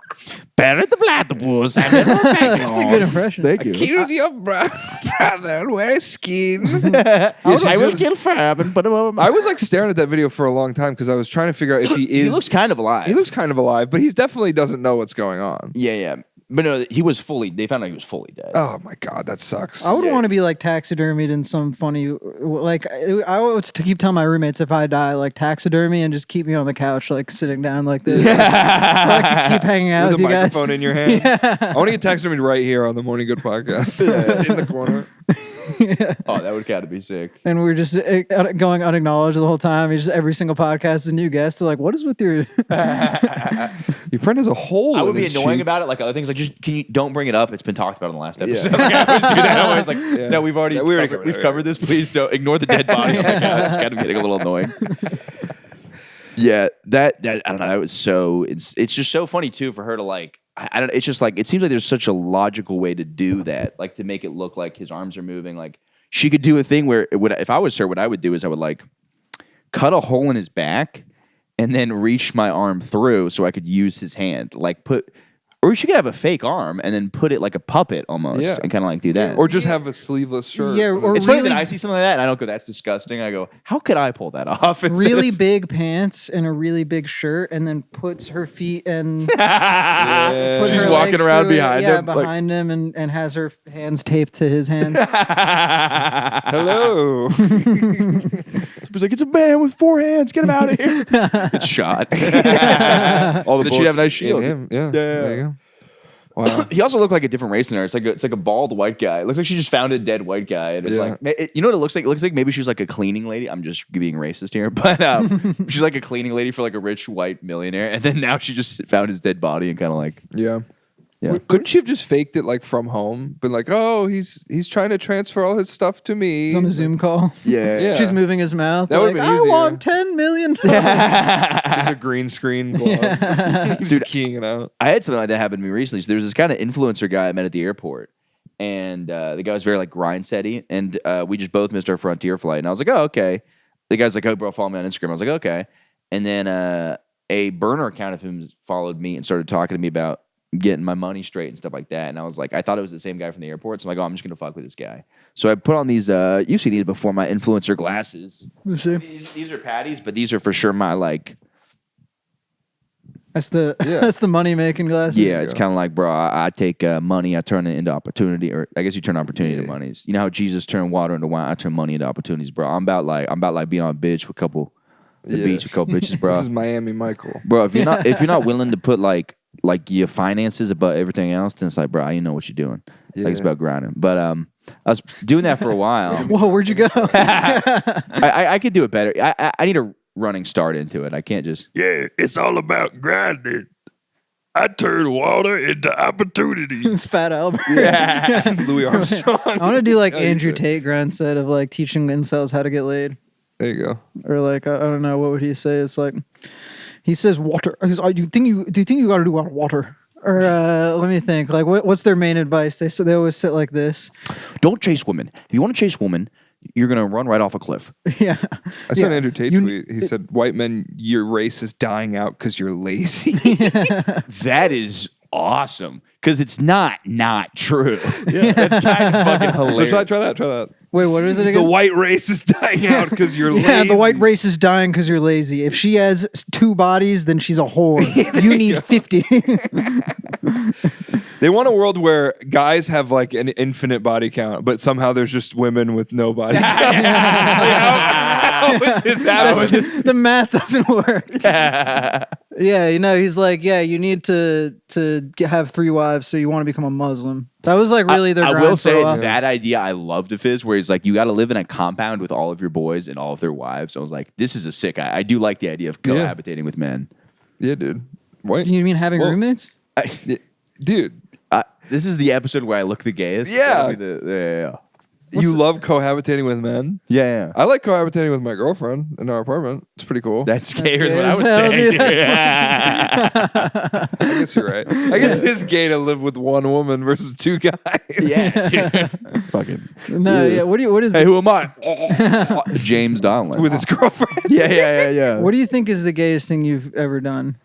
Barrett the Platypus. That's a good impression. Thank you. Killed your brother. Where's skin? I will kill Fab and put him over I was like staring at that video for a long time because I was trying to figure out if he is. He looks kind of alive. He looks kind of alive, but he definitely doesn't know what's going on. Yeah. But no, he was fully. They found out he was fully dead. Oh my god, that sucks. I would want to be like taxidermied in some funny, like I would to keep telling my roommates if I die, like taxidermy and just keep me on the couch, like sitting down like this, so I can keep hanging out With with a you guys. microphone in your hand. I want to get taxidermied right here on the Morning Good podcast. Just in the corner. Oh, that would kind of be sick. And we're just going unacknowledged the whole time. Just every single podcast is a new guest. They're like, "What is with your?" Your friend has a hole. I would in be his annoying cheek. about it. Like other things, like just don't bring it up. It's been talked about in the last episode. Yeah. Like, I always do that. I'm always like, no, we've already Yeah, we already covered, covered we've it, covered this. Please don't ignore the dead body. Oh my god, it's kind of getting a little annoying. Yeah, that I don't know. That was so. It's just so funny too for her to like. I don't. It's just like it seems like there's such a logical way to do that, like to make it look like his arms are moving. Like she could do a thing where it would, if I was her, what I would do is I would like cut a hole in his back and then reach my arm through so I could use his hand. Like or she could have a fake arm and then put it like a puppet almost and kind of like do that. Or just have a sleeveless shirt. Yeah, or it's funny that I see something like that and I don't go, that's disgusting. I go, how could I pull that off? Really big pants and a really big shirt, and then puts her feet and put She's her walking legs around through it, behind him, like- behind him, and has her hands taped to his hands. Hello. It's like, it's a man with 4 hands. Get him out of here. It's shot. All the Then she'd bullets have a nice shield. in him. Yeah. Yeah. There you go. Wow. He also looked like a different race than her. It's like a bald white guy. It looks like she just found a dead white guy. And it's like, you know what it looks like? It looks like maybe she's like a cleaning lady. I'm just being racist here, but she's like a cleaning lady for like a rich white millionaire. And then now she just found his dead body and kind of like, Yeah. Yeah. Couldn't she have just faked it like from home? Been like, oh, he's trying to transfer all his stuff to me. He's on a Zoom call. Yeah. She's moving his mouth. That would've like, been I easier. want $10 million. Just a green screen glove. Just Dude, keying it out. I had something like that happen to me recently. So there was this kind of influencer guy I met at the airport. And the guy was very like grind steady. And we just both missed our Frontier flight. And I was like, oh, okay. The guy's like, oh, bro, follow me on Instagram. I was like, okay. And then a burner account of him followed me and started talking to me about getting my money straight and stuff like that. And I was like, I thought it was the same guy from the airport. So I'm like, oh, I'm just going to fuck with this guy. So I put on these, you've seen these before, my influencer glasses. Let's see. These are Patty's, but these are for sure my like, That's the money making glasses. yeah, it's kind of like, bro, I take money, I turn it into opportunity, or I guess you turn opportunity into monies. You know how Jesus turned water into wine, I turn money into opportunities, bro. I'm about like being on a bitch with a couple, the beach with a couple bitches, bro. This is Miami Michael. Bro, if you're not willing to put like your finances above everything else, then it's like, bro, you know what you're doing. Like it's about grinding. But I was doing that for a while. Whoa, where'd you go? I could do it better. I need a running start into it. I can't just. Yeah, it's all about grinding. I turn water into opportunity. It's Fat Albert. Louis Armstrong. I want to do like you Andrew should. Tate grind set of like teaching incels how to get laid. There you go. Or like I don't know, what would he say? It's like he says water. He says, do you think you got to do water? Or let me think. Like what's their main advice? They always sit like this. Don't chase women. If you want to chase women, you're gonna run right off a cliff. Yeah. I saw an Andrew Tate tweet. He said, white men, your race is dying out because you're lazy. That is awesome because it's not true. Yeah, that's kind of fucking hilarious. So try that. Wait, what is it The again? white race is dying out because you're lazy. Yeah, the white race is dying because you're lazy. If she has 2 bodies, then she's a whore. You need 50. They want a world where guys have like an infinite body count, but somehow there's just women with no body count. How would this happen? The math doesn't work. Yeah, he's like, yeah, you need to have 3 wives, so you want to become a Muslim. That was like really their I grind will for a say while. that idea I loved of his, where he's like, you got to live in a compound with all of your boys and all of their wives. I was like, this is a sick. I do like the idea of cohabitating with men. Yeah, dude. What? You mean having roommates? Dude, This is the episode where I look the gayest. Yeah. Yeah. you love cohabitating with men? Yeah. I like cohabitating with my girlfriend in our apartment. It's pretty cool. That's gayer gay than what I as was hell, saying. dude. I guess you're right. I guess it is gay to live with one woman versus 2 guys. Yeah, dude. Fucking. No, yeah. What is Hey, who am I? James Donlon. With his girlfriend. Yeah. what do you think is the gayest thing you've ever done?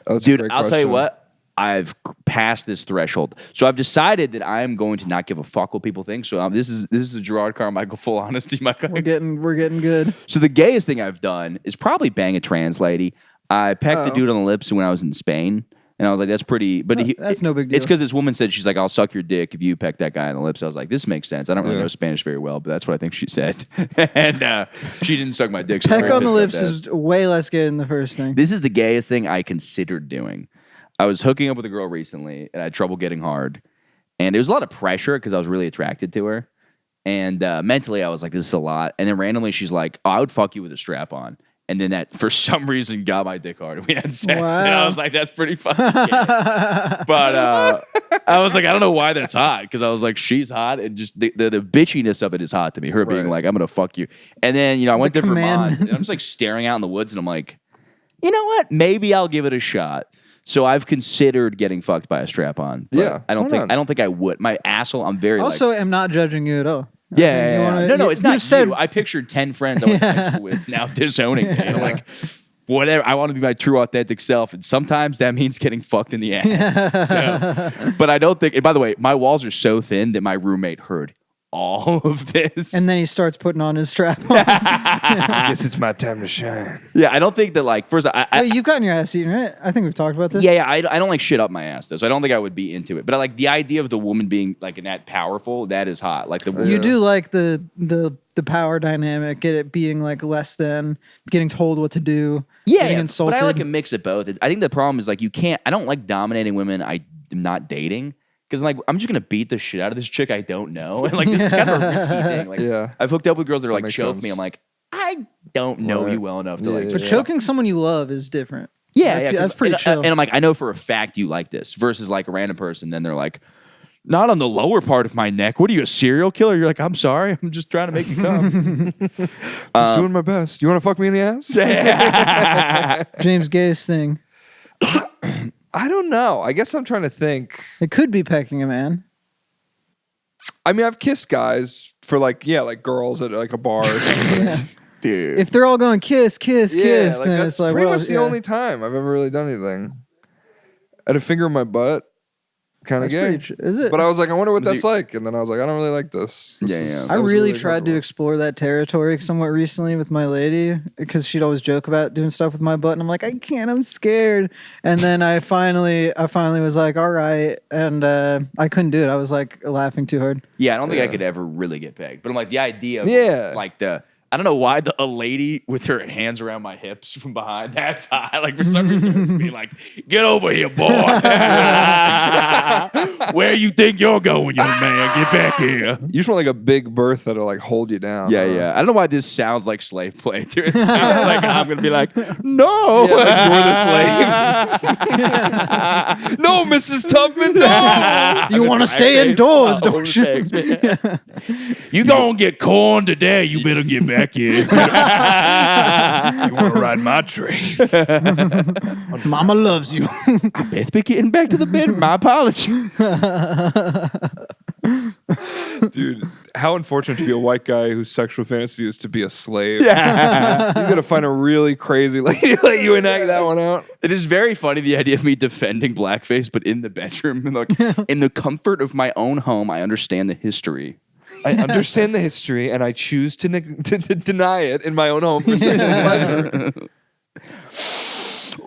Oh, that's a Dude, great I'll tell you question. what. I've passed this threshold, so I've decided that I am going to not give a fuck what people think. So this is a Jerrod Carmichael full honesty, my We're getting good. So the gayest thing I've done is probably bang a trans lady. I pecked the dude on the lips when I was in Spain, and I was like, "That's pretty." But That's no big deal. It's because this woman said, she's like, "I'll suck your dick if you peck that guy on the lips." I was like, "This makes sense." I don't really know Spanish very well, but that's what I think she said. And she didn't suck my dick. So Peck I'm on the pissed lips about that. is way less gay than the first thing. This is the gayest thing I considered doing. I was hooking up with a girl recently, and I had trouble getting hard. And it was a lot of pressure because I was really attracted to her. And mentally, I was like, this is a lot. And then randomly, she's like, oh, I would fuck you with a strap on. And then that, for some reason, got my dick hard. We had sex. Wow. And I was like, that's pretty fucking gay. But I was like, I don't know why that's hot. Because I was like, she's hot. And just the bitchiness of it is hot to me. Her being like, I'm going to fuck you. And then, I went to Vermont. commandment. And I'm just like staring out in the woods. And I'm like, you know what? Maybe I'll give it a shot. So I've considered getting fucked by a strap-on. But Yeah, I don't why think not? I don't think I would. My asshole, I'm very Also, am not judging you at all. I think yeah. you wanna- No, it's not you've said you. I pictured 10 friends I went to high school with now disowning me. I'm like, whatever. I want to be my true authentic self, and sometimes that means getting fucked in the ass. So, but I don't think. And by the way, my walls are so thin that my roommate heard all of this. And then he starts putting on his strap on. Guess it's my time to shine. yeah, I don't think that like first. Wait, you've gotten your ass eaten, right? I think we've talked about this. Yeah, I don't like shit up my ass though, so I don't think I would be into it. But I like the idea of the woman being like that powerful. That is hot. Like the You do like the power dynamic, get it being like less than, getting told what to do, getting insulted. But I like a mix of both. I think the problem is like you can't. I don't like dominating women. I am not dating because like I'm just gonna beat the shit out of this chick I don't know, and like this is kind of a risky thing. Like Yeah. I've hooked up with girls that are like makes choke sense. me. I'm like I don't know Right. you well enough to Yeah, like. yeah, But just choking someone you love is different. Yeah, That's pretty chill. And I'm like, I know for a fact you like this versus like a random person. Then they're like, not on the lower part of my neck. What are you, a serial killer? You're like, I'm sorry. I'm just trying to make you come. Just doing my best. You want to fuck me in the ass? James Gay's thing. I don't know. I guess I'm trying to think. It could be pecking a man. I mean, I've kissed guys for like girls at like a bar or something. Yeah. Dude. If they're all going kiss, kiss, kiss, then that's it's like, pretty well, much the yeah. only time I've ever really done anything. I had a finger in my butt, kind of That's pretty gay. is it? But I was like, I wonder what Was that's like, and then I was like, I don't really like this. Yeah, yeah. That I was really tried to uncomfortable. explore that territory somewhat recently with my lady because she'd always joke about doing stuff with my butt, and I'm like, I can't, I'm scared. And then I finally was like, all right, and I couldn't do it. I was like laughing too hard. Yeah, I don't think I Yeah. could ever really get pegged. But I'm like, the idea of Yeah. like I don't know why a lady with her hands around my hips from behind, that's high. Like for some reason it's being like, get over here, boy. Where you think you're going, young man? Get back here. You just want like a big berth that'll like hold you down. Yeah, huh? yeah. I don't know why this sounds like slave play. Dude. It sounds like I'm gonna be like, no. Yeah, like you're the slave. No, Mrs. Tubman, no. You want to stay indoors, don't you? You gonna get corn today. You better get back here. You want to ride my train? Mama loves you. I best be getting back to the bed. My apologies. Dude, how unfortunate to be a white guy whose sexual fantasy is to be a slave. Yeah. You gotta find a really crazy lady to let you enact that one out. It is very funny the idea of me defending blackface, but in the bedroom, like in the comfort of my own home. I understand the history. I understand the history and I choose to deny it in my own home for sexual pleasure.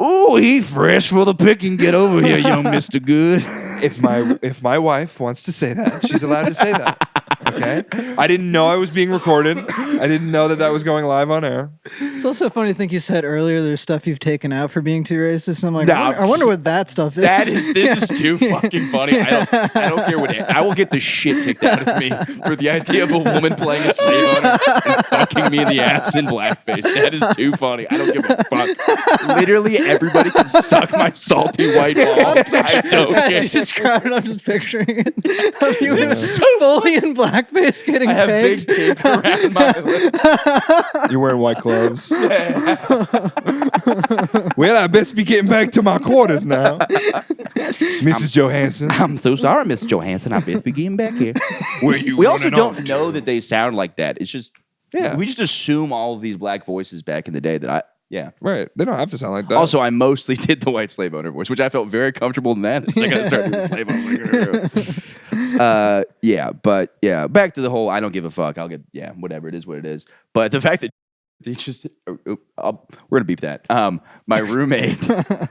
Ooh, he fresh for the picking. Get over here, young Mr. Good. If my wife wants to say that, she's allowed to say that. Okay? I didn't know I was being recorded. I didn't know that was going live on air. It's also a funny thing you said earlier. There's stuff you've taken out for being too racist. I'm like, Nah, I wonder what that stuff is. This is too fucking funny. I don't care what I will get the shit kicked out of me for the idea of a woman playing a slave owner and fucking me in the ass in blackface. That is too funny. I don't give a fuck. Literally everybody can suck my salty white balls. I don't As you care. described it, I'm just picturing it. Of you fully in blackface getting I have pegged. big pink around my lips. You're wearing white gloves. Well, I best be getting back to my quarters now. Mrs. Johansson. I'm so sorry, Miss Johansson. I best be getting back here. Where you We also running off don't to? know that they sound like that. It's just Yeah. we just assume all of these black voices back in the day that Right. They don't have to sound like that. Also, I mostly did the white slave owner voice, which I felt very comfortable in that. The second I started doing slave owner. Yeah, back to the whole I don't give a fuck. I'll get whatever it is, what it is. But the fact that they just we're gonna beep that. My roommate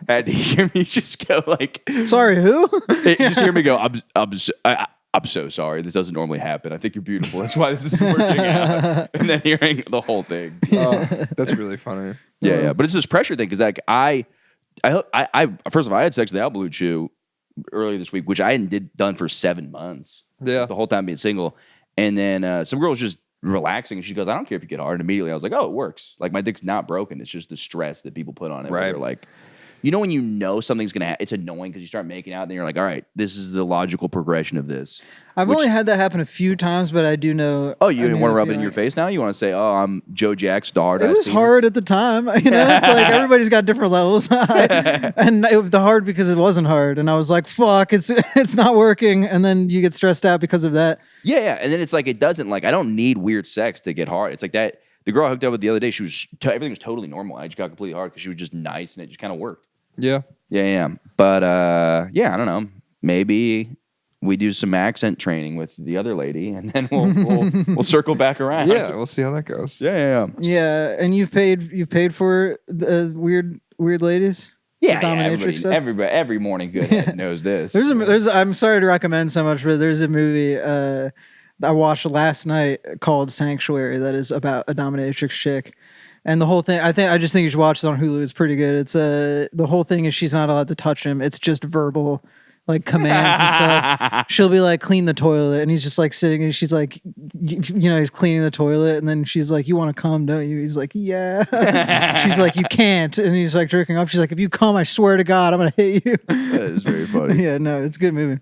had to hear me just go like, Sorry, who? just hear me go. I'm so sorry. This doesn't normally happen. I think you're beautiful. That's why this isn't working out. And then hearing the whole thing. that's really funny. Yeah. But it's this pressure thing because like I first of all I had sex with Al Blue Chew earlier this week, which I hadn't done for 7 months. Yeah. The whole time being single, and then some girl was just relaxing, and she goes, "I don't care if you get hard." And immediately I was like, "Oh, it works. Like my dick's not broken. It's just the stress that people put on it." Right. They're like, you know when you know something's gonna it's annoying because you start making out and then you're like, all right, this is the logical progression of this. I've only had that happen a few times, but I do know. Oh, you I mean, want to I rub it feel in your like- face now? You want to say, oh, I'm Joe Jacques, the hard It was hard at the time, you know. It's like everybody's got different levels, and the hard because it wasn't hard, and I was like, "Fuck, it's not working," and then you get stressed out because of that. Yeah, and then it's like it doesn't like I don't need weird sex to get hard. It's like that. The girl I hooked up with the other day, she was everything was totally normal. I just got completely hard because she was just nice and it just kind of worked. Yeah. Yeah. But yeah, I don't know. Maybe we do some accent training with the other lady, and then we'll circle back around. Yeah, we'll see how that goes. Yeah. Yeah, and you've paid for the weird ladies. Yeah, The dominatrix stuff? every morning good head knows this. I'm sorry to recommend so much, but there's a movie I watched last night called Sanctuary that is about a dominatrix chick. And the whole thing, I just think you should watch it on Hulu. It's pretty good. It's the whole thing is she's not allowed to touch him. It's just verbal, like commands and stuff. She'll be like, clean the toilet, and he's just like sitting, and she's like, he's cleaning the toilet, and then she's like, you want to come, don't you? He's like, yeah. She's like, you can't, and he's like jerking off. She's like, if you come, I swear to God, I'm gonna hit you. That is very funny. Yeah, no, it's a good movie.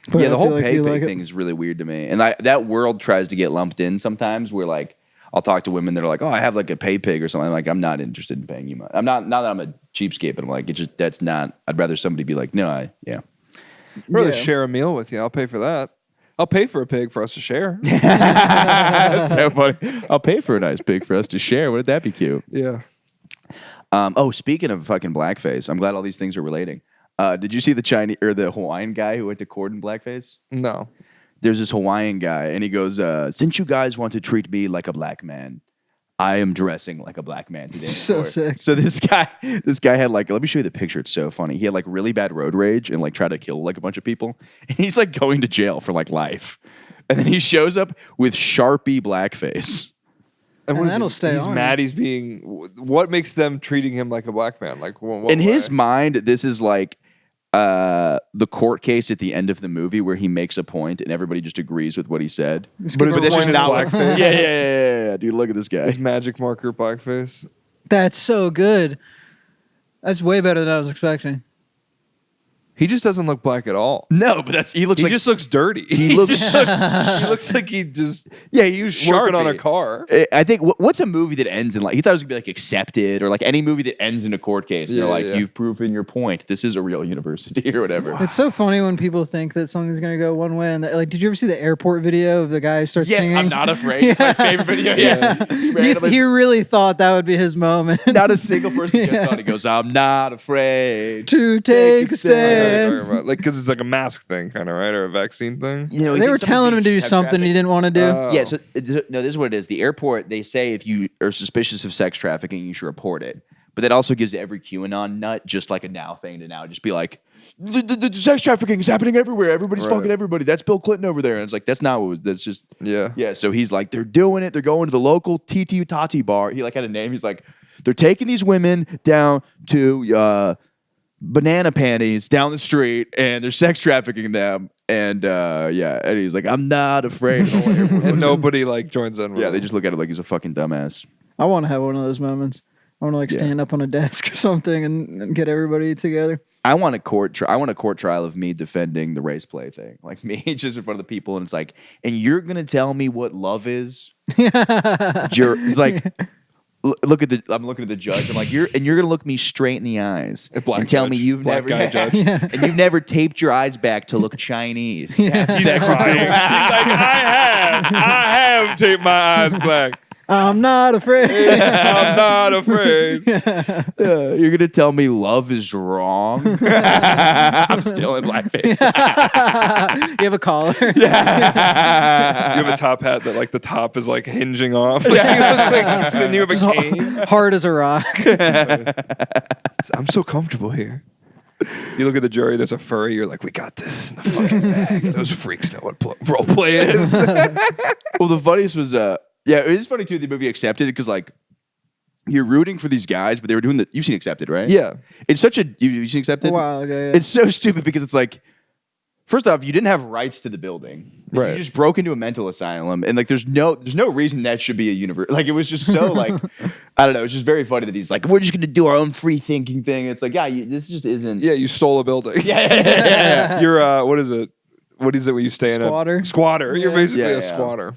But Yeah, I the feel whole like pay you pig like it. thing is really weird to me, and that world tries to get lumped in sometimes. Where like I'll talk to women that are like, "Oh, I have like a pay pig or something." I'm like, I'm not interested in paying you much. I'm not that I'm a cheapskate, but I'm like, that's not. I'd rather somebody be like, no, yeah. I'd rather Yeah. share a meal with you. I'll pay for that. I'll pay for a pig for us to share. That's so funny. I'll pay for a nice pig for us to share. Wouldn't that be cute? Yeah. Oh, speaking of fucking blackface, I'm glad all these things are relating. Did you see the Chinese or the Hawaiian guy who went to court in blackface? No. There's this Hawaiian guy, and he goes, "Since you guys want to treat me like a black man, I am dressing like a black man today." in So court." sick. So this guy had like, let me show you the picture. It's so funny. He had like really bad road rage and like tried to kill like a bunch of people, and he's like going to jail for like life. And then he shows up with Sharpie blackface. And what is that'll he? stay He's on. mad. He's being. What makes them treating him like a black man? Like what In his way? mind, this is like the court case at the end of the movie where he makes a point and everybody just agrees with what he said. But his But that's point just is not what. blackface. Yeah. Dude, look at this guy. His magic marker blackface. That's so good. That's way better than I was expecting. He just doesn't look black at all. No, but he looks He like just looks dirty. he looks. he looks like he just Yeah, he was working on a Sharpie. car. I think what's a movie that ends in like he thought it was gonna be like Accepted or like any movie that ends in a court case. And they're Yeah, like, yeah. you've proven your point. This is a real university or whatever. It's so funny when people think that something's gonna go one way, and like, did you ever see the airport video of the guy who starts Yes, singing? I'm not afraid. It's my favorite video. Yeah, He really thought that would be his moment. not a single person gets on. He goes, "I'm not afraid." to take a I stand. know what you're talking about. Like, because it's like a mask thing, kind of, right? Or a vaccine thing. You know, They were telling him to do something he didn't want to do. Yeah, so no, this is what it is. The airport, they say if you are suspicious of sex trafficking, you should report it. But that also gives every QAnon nut just like a now thing to now just be like, the sex trafficking is happening everywhere. Everybody's Right. fucking everybody. That's Bill Clinton over there. And it's like, that's not what was, that's just, Yeah. yeah. So he's like, they're doing it. They're going to the local TT Tati bar. He like had a name. He's like, they're taking these women down to banana panties down the street and they're sex trafficking them. And yeah, and he's like, I'm not afraid. And nobody like joins in. With Yeah, him. they just look at it like he's a fucking dumbass. I want to have one of those moments. I want to like stand up on a desk or something and get everybody together. I want a court trial of me defending the race play thing, like me just in front of the people, and it's like, and you're gonna tell me what love is? It's like, I'm looking at the judge. I'm like, you're gonna look me straight in the eyes A black and tell me judge. you've Black never guy judge. and you've never taped your eyes back to look Chinese. To have sex with crying. you. He's like, I have taped my eyes black. I'm not afraid. I'm not afraid. You're gonna tell me love is wrong? I'm still in blackface. You have a collar. You have a top hat that like the top is like hinging off. Like, you look like and you have a cane. Hard as a rock. I'm so comfortable here. You look at the jury. There's a furry. You're like, we got this in the fucking bag. Those freaks know what role play is. Well, the funniest was yeah, it is funny too. The movie Accepted because like you're rooting for these guys, but they were doing the. You've seen Accepted, right? Yeah. It's such a you've seen Accepted. A while ago, yeah. It's so stupid because it's like, first off, you didn't have rights to the building. Right. You just broke into a mental asylum, and like there's no reason that should be a universe. Like it was just so like I don't know. It's just very funny that he's like, we're just going to do our own free thinking thing. It's like, this just isn't. Yeah, you stole a building. Yeah. You're what is it? What is it when you stay Squatter? in a squatter? You're basically Yeah, a squatter.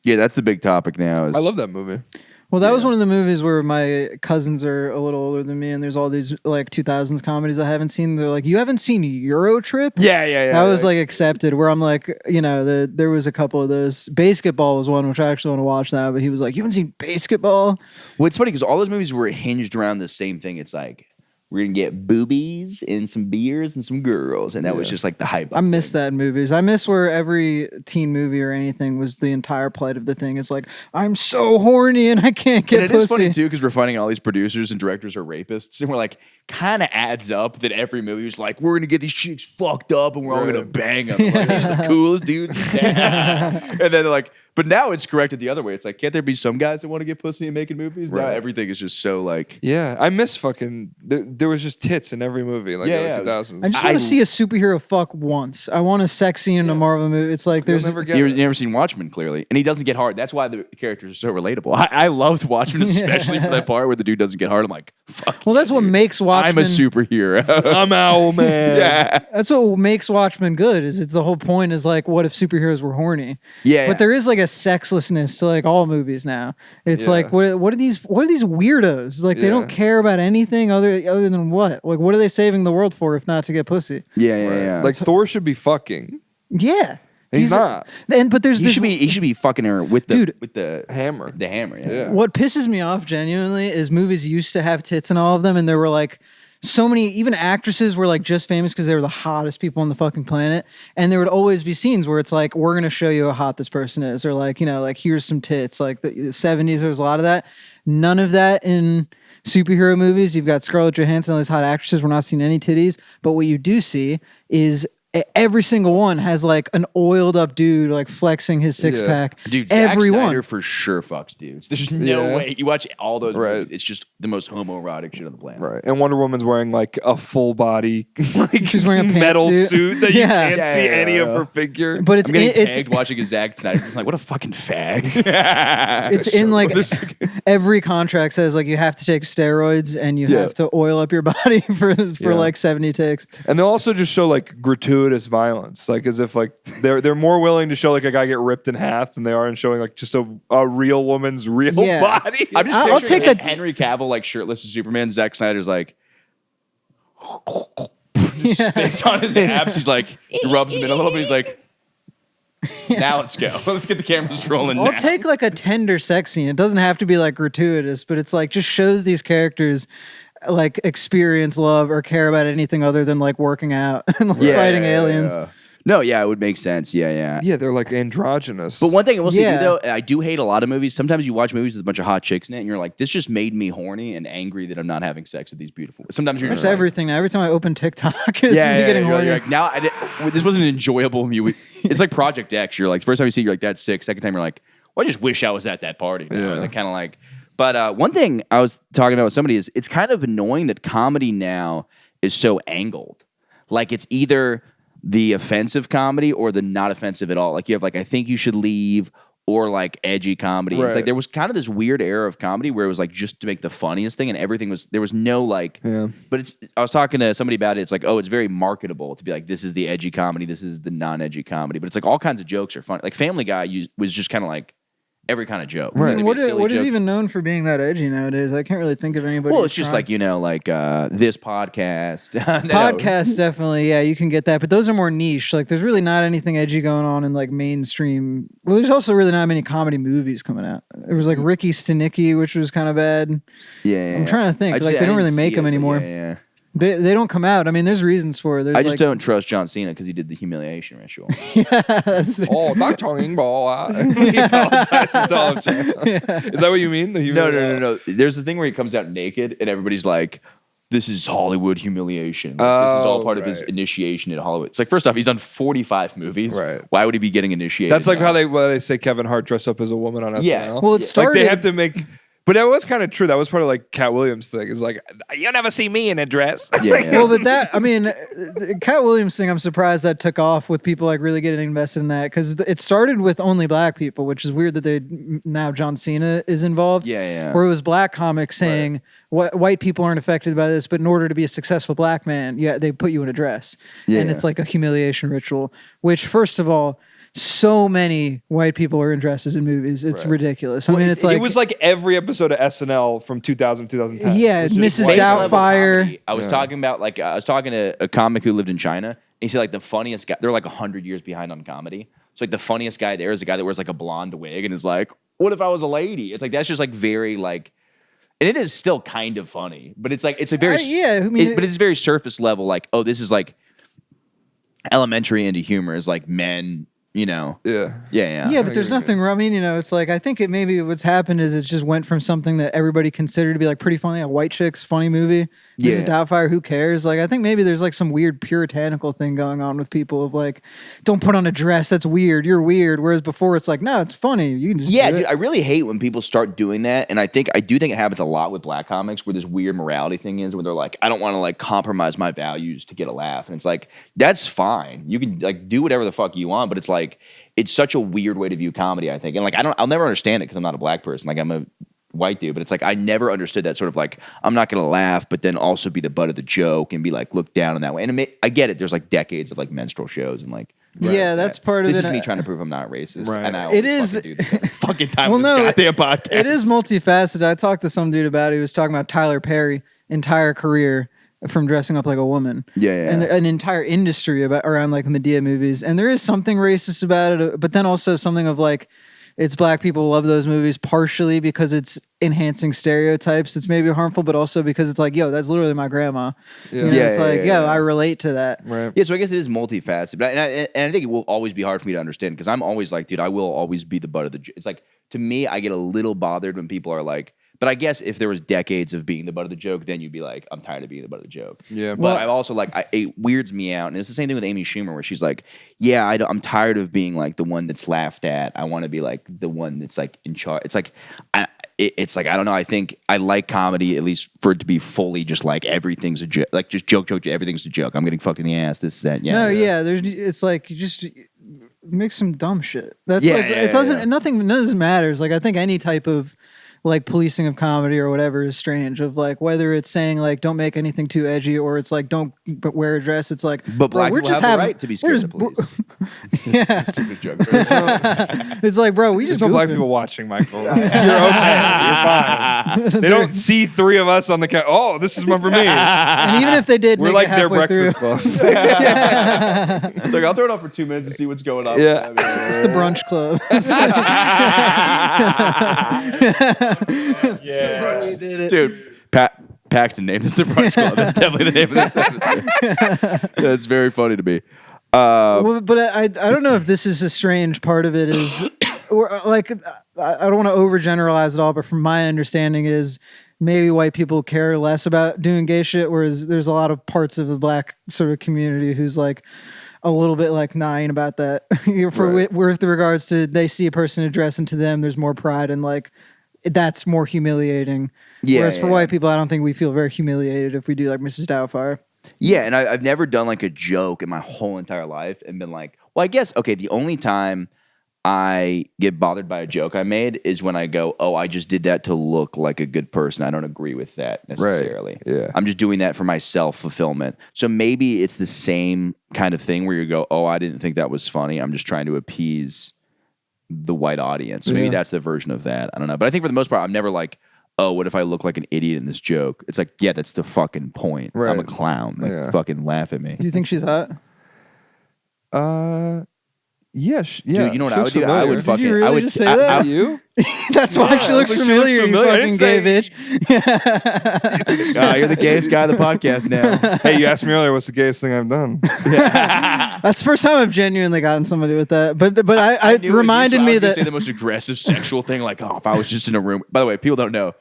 Yeah, that's the big topic now. I love that movie. Well, that was one of the movies where my cousins are a little older than me, and there's all these like 2000s comedies I haven't seen. They're like, you haven't seen Euro Trip? Yeah. That was like accepted. Where I'm like, there was a couple of those. Basketball was one which I actually want to watch now, but he was like, you haven't seen Basketball? Well, it's funny because all those movies were hinged around the same thing. It's like, we're going to get boobies and some beers and some girls. And that was just like the hype. I miss that in movies. I miss where every teen movie or anything was the entire plight of the thing. It's like, I'm so horny and I can't get And it pussy. is funny too because we're finding all these producers and directors are rapists. And we're like, kind of adds up that every movie was like, we're going to get these chicks fucked up and we're all going to bang them. Like, these are the coolest dudes in town. And then they're like, but now it's corrected the other way. It's like, can't there be some guys that want to get pussy and making movies? Now everything is just so like. Yeah, I miss fucking. There was just tits in every movie, like early 2000s. I just want to see a superhero fuck once. I want a sex scene in a Marvel movie. It's like there's never get You've it. never seen Watchmen, clearly. And he doesn't get hard. That's why the characters are so relatable. I loved Watchmen, especially for that part where the dude doesn't get hard. I'm like, fuck. well, that's what makes Watchmen. I'm a superhero. I'm Owl Man. Yeah. That's what makes Watchmen good. Is it's the whole point is like, what if superheroes were horny? Yeah. But there is like a sexlessness to like all movies now. It's Yeah. like, what are these weirdos? Like they don't care about anything other than what? Like what are they saving the world for if not to get pussy? Yeah. Like Thor should be fucking. Yeah. He's not. But there's He this should be fucking her with the Dude. with the Hammer. The hammer. Yeah. What pisses me off genuinely is movies used to have tits in all of them, and there were like so many, even actresses were like just famous because they were the hottest people on the fucking planet. And there would always be scenes where it's like, we're going to show you how hot this person is, or like, like here's some tits. Like the 70s, there was a lot of that. None of that in superhero movies. You've got Scarlett Johansson, all these hot actresses. We're not seeing any titties. But what you do see is every single one has like an oiled up dude like flexing his six pack. Dude, Zack everyone Snyder for sure fucks dudes. There's no way. You watch all those Right. movies, it's just the most homoerotic shit on the planet. Right. And Wonder Woman's wearing like a full body like She's wearing a metal pantsuit. suit that you Yeah. can't Yeah, see yeah, any of yeah. her figure. But it's I'm getting it's pegged watching a Zack Snyder. I'm like, what a fucking fag. it's in like every contract says like you have to take steroids and you have to oil up your body for like 70 takes. And they'll also just show like gratuitous violence, like as if like they're more willing to show like a guy get ripped in half than they are in showing like just a real woman's real Yeah. body. I'm just I'll picturing take a- Henry Cavill like shirtless as Superman. Zack Snyder's like just spits on his abs. He's like he rubs them in a little bit. He's like, now let's go. Let's get the cameras rolling. I'll now. take like a tender sex scene. It doesn't have to be like gratuitous, but it's like just show that these characters like experience love or care about anything other than like working out and like fighting aliens. No, yeah, it would make sense. Yeah. Yeah, they're like androgynous. But one thing I will say Yeah. though, I do hate a lot of movies. Sometimes you watch movies with a bunch of hot chicks in it, and you're like, this just made me horny and angry that I'm not having sex with these beautiful. Sometimes you're That's just like, everything now. Every time I open TikTok, it's me getting you're horny. like, now this wasn't an enjoyable movie. It's like Project X. You're like, first time you see it, you're like, that's sick. Second time you're like, well, I just wish I was at that party. Yeah. That kind of like. But one thing I was talking about with somebody is it's kind of annoying that comedy now is so angled. Like it's either the offensive comedy or the not offensive at all. Like you have like I Think You Should Leave or like edgy comedy. It's Right. like there was kind of this weird era of comedy where it was like just to make the funniest thing and everything was there was no like but I was talking to somebody about it. It's like, oh, it's very marketable to be like this is the edgy comedy, this is the non-edgy comedy. But it's like all kinds of jokes are funny. Like Family Guy was just kind of like every kind of joke. I mean, what is joke. even known for being that edgy nowadays? I can't really think of anybody. Well, who's it's just trying. like, this podcast. Podcasts definitely, yeah, you can get that, but those are more niche. Like, there's really not anything edgy going on in like mainstream. Well, there's also really not many comedy movies coming out. There was like Ricky Stenicki, which was kind of bad. Yeah. I'm trying to think. Like, they don't really make them anymore. Yeah. They don't come out. I mean, there's reasons for it. There's I just like, don't trust John Cena because he did the humiliation ritual. Oh, not talking ball. He apologizes to all of Jay. Is that what you mean? No. There's the thing where he comes out naked and everybody's like, this is Hollywood humiliation. This is all part of his initiation into Hollywood. It's like, first off, he's done 45 movies. Right. Why would he be getting initiated? That's like now? how they say Kevin Hart dressed up as a woman on SNL. Well, it started. Like they have to make But that was kind of true. That was part of like Cat Williams' thing. Is like, you'll never see me in a dress. Well, but the Cat Williams thing, I'm surprised that took off with people like really getting invested in that, because it started with only black people, which is weird that now John Cena is involved. Yeah. Where it was black comics saying white people aren't affected by this, but in order to be a successful black man, they put you in a dress, and it's like a humiliation ritual. Which, first of all, so many white people are in dresses in movies. It's ridiculous. I mean, it's like... It was like every episode of SNL from 2000 to 2010. Yeah, Mrs. Doubtfire. I was talking about, like, I was talking to a comic who lived in China. And he said, like, the funniest guy... They're like 100 years behind on comedy. So, like, the funniest guy there is a guy that wears, like, a blonde wig and is like, what if I was a lady? It's like, that's just, like, very, like... And it is still kind of funny. But it's, like, it's a very... but it's very surface level. Like, oh, this is, like, elementary into humor is, like, men... Yeah, but there's nothing wrong. I mean, it's like, I think maybe what's happened is it just went from something that everybody considered to be like pretty funny, a white chick's funny movie. Mrs. Doubtfire, who cares? Like, I think maybe there's like some weird puritanical thing going on with people of like, don't put on a dress, that's weird, you're weird. Whereas before it's like, no, it's funny, you can just do it. Dude, I really hate when people start doing that, and I do think it happens a lot with black comics, where this weird morality thing is, where they're like, I don't want to like compromise my values to get a laugh, and it's like, that's fine, you can like do whatever the fuck you want, but it's like, it's such a weird way to view comedy, I think. And like, I'll never understand it because I'm not a black person. Like, I'm a white dude, but it's like, I never understood that sort of like, I'm not going to laugh, but then also be the butt of the joke and be like, looked down in that way. And I get it. There's like decades of like menstrual shows and like, that's part of it. This is me trying to prove I'm not racist. Right. And I it is do this every fucking time on this goddamn podcast. It is multifaceted. I talked to some dude about it. He was talking about Tyler Perry's entire career from dressing up like a woman. And an entire industry around like the Medea movies. And there is something racist about it, but then also something of like, it's black people love those movies partially because it's enhancing stereotypes. It's maybe harmful, but also because it's like, yo, that's literally my grandma. I relate to that. Right. Yeah, so I guess it is multifaceted. But and I think it will always be hard for me to understand because I'm always like, dude, I will always be the butt of the joke. It's like, to me, I get a little bothered when people are like, but I guess if there was decades of being the butt of the joke, then you'd be like, I'm tired of being the butt of the joke. Yeah. But I'm also like, it weirds me out. And it's the same thing with Amy Schumer, where she's like, yeah, I'm tired of being like the one that's laughed at. I want to be like the one that's like in charge. It's like, it's like, I don't know. I think I like comedy, at least for it to be fully just like everything's a joke. Like just joke, everything's a joke. I'm getting fucked in the ass, this, that. Yeah. It's like, you just make some dumb shit. That's it doesn't, none of this matters. Like, I think any type of like policing of comedy or whatever is strange, of like whether it's saying like don't make anything too edgy or it's like don't wear a dress. It's like, but black people have the right to be scared of police. Yeah. Stupid joke. It's like, bro, we just There's no black people watching, Michael. You're okay. You're fine. They don't see three of us on the couch. Oh, this is one for me. And even if they did, we're make like it their halfway breakfast club. Like, I'll throw it off for 2 minutes to see what's going on. Yeah. It's the brunch club. We did it. Dude, Paxton named this the Brunch Club. That's definitely the name of this episode. That's very funny to me. But I don't know if this is a strange part of it is, or like, I don't want to overgeneralize it all, but from my understanding is maybe white people care less about doing gay shit, whereas there's a lot of parts of the black sort of community who's like a little bit like nine about that. With regards to, they see a person address, and to them there's more pride and like, that's more humiliating. Whereas for white people, I don't think we feel very humiliated if we do like Mrs. Doubtfire. Yeah, and I've never done like a joke in my whole entire life and been like, well, I guess, okay, the only time I get bothered by a joke I made is when I go, oh, I just did that to look like a good person. I don't agree with that necessarily. Right. Yeah. I'm just doing that for my self-fulfillment. So maybe it's the same kind of thing where you go, oh, I didn't think that was funny. I'm just trying to appease the white audience. So maybe that's the version of that. I don't know. But I think for the most part, I'm never like, oh, what if I look like an idiot in this joke? It's like, yeah, that's the fucking point. Right. I'm a clown. Like, fucking laugh at me. Do you think she's hot? Yes. Dude, you know what I would do? I would fucking. Did you really I would just say that? You? That's why she looks familiar. You fucking gay bitch. You're the gayest guy on the podcast now. Hey, you asked me earlier, what's the gayest thing I've done? That's the first time I've genuinely gotten somebody with that. But I knew reminded me that say the most aggressive sexual thing, like, oh, if I was just in a room. By the way, people don't know.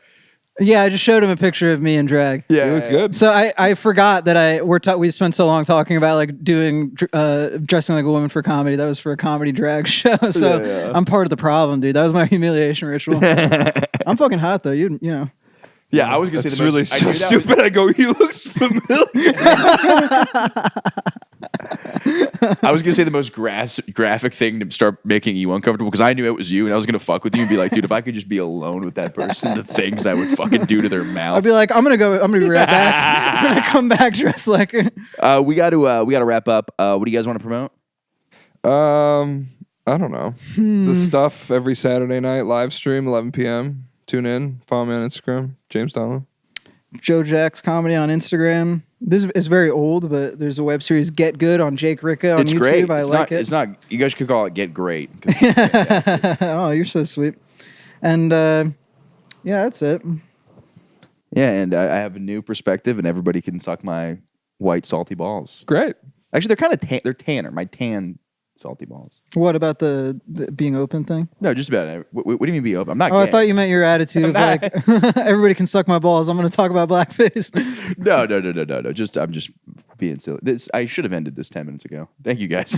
Yeah, I just showed him a picture of me in drag. Yeah, it looks good. So I forgot that we spent so long talking about like doing dressing like a woman for comedy. That was for a comedy drag show. So I'm part of the problem, dude. That was my humiliation ritual. I'm fucking hot though. You know. Yeah, I was gonna say That's the really most, so stupid. I go, he looks familiar. I was gonna say the most graphic thing to start making you uncomfortable because I knew it was you, and I was gonna fuck with you and be like, dude, if I could just be alone with that person, the things I would fucking do to their mouth. I'd be like, I'm gonna be right back. I'm gonna come back dressed like her. We got to wrap up. What do you guys want to promote? I don't know. The stuff every Saturday night live stream 11 p.m. Tune in. Follow me on Instagram. James Donlon. Joe Jacques comedy on Instagram. This is very old, but there's a web series Get Good on Jake Ricca on It's YouTube. great. I like it. It's not. You guys could call it Get Great. Oh, you're so sweet. And yeah, that's it. Yeah, and I have a new perspective, and everybody can suck my white salty balls. Great. Actually, they're kind of they're tanner. My tan salty balls. What about the being open thing? No, just about it. What do you mean be open? I'm not. Oh, gay. I thought you meant your attitude of like everybody can suck my balls. I'm going to talk about blackface. No. I'm just being silly. I should have ended this 10 minutes ago. Thank you guys.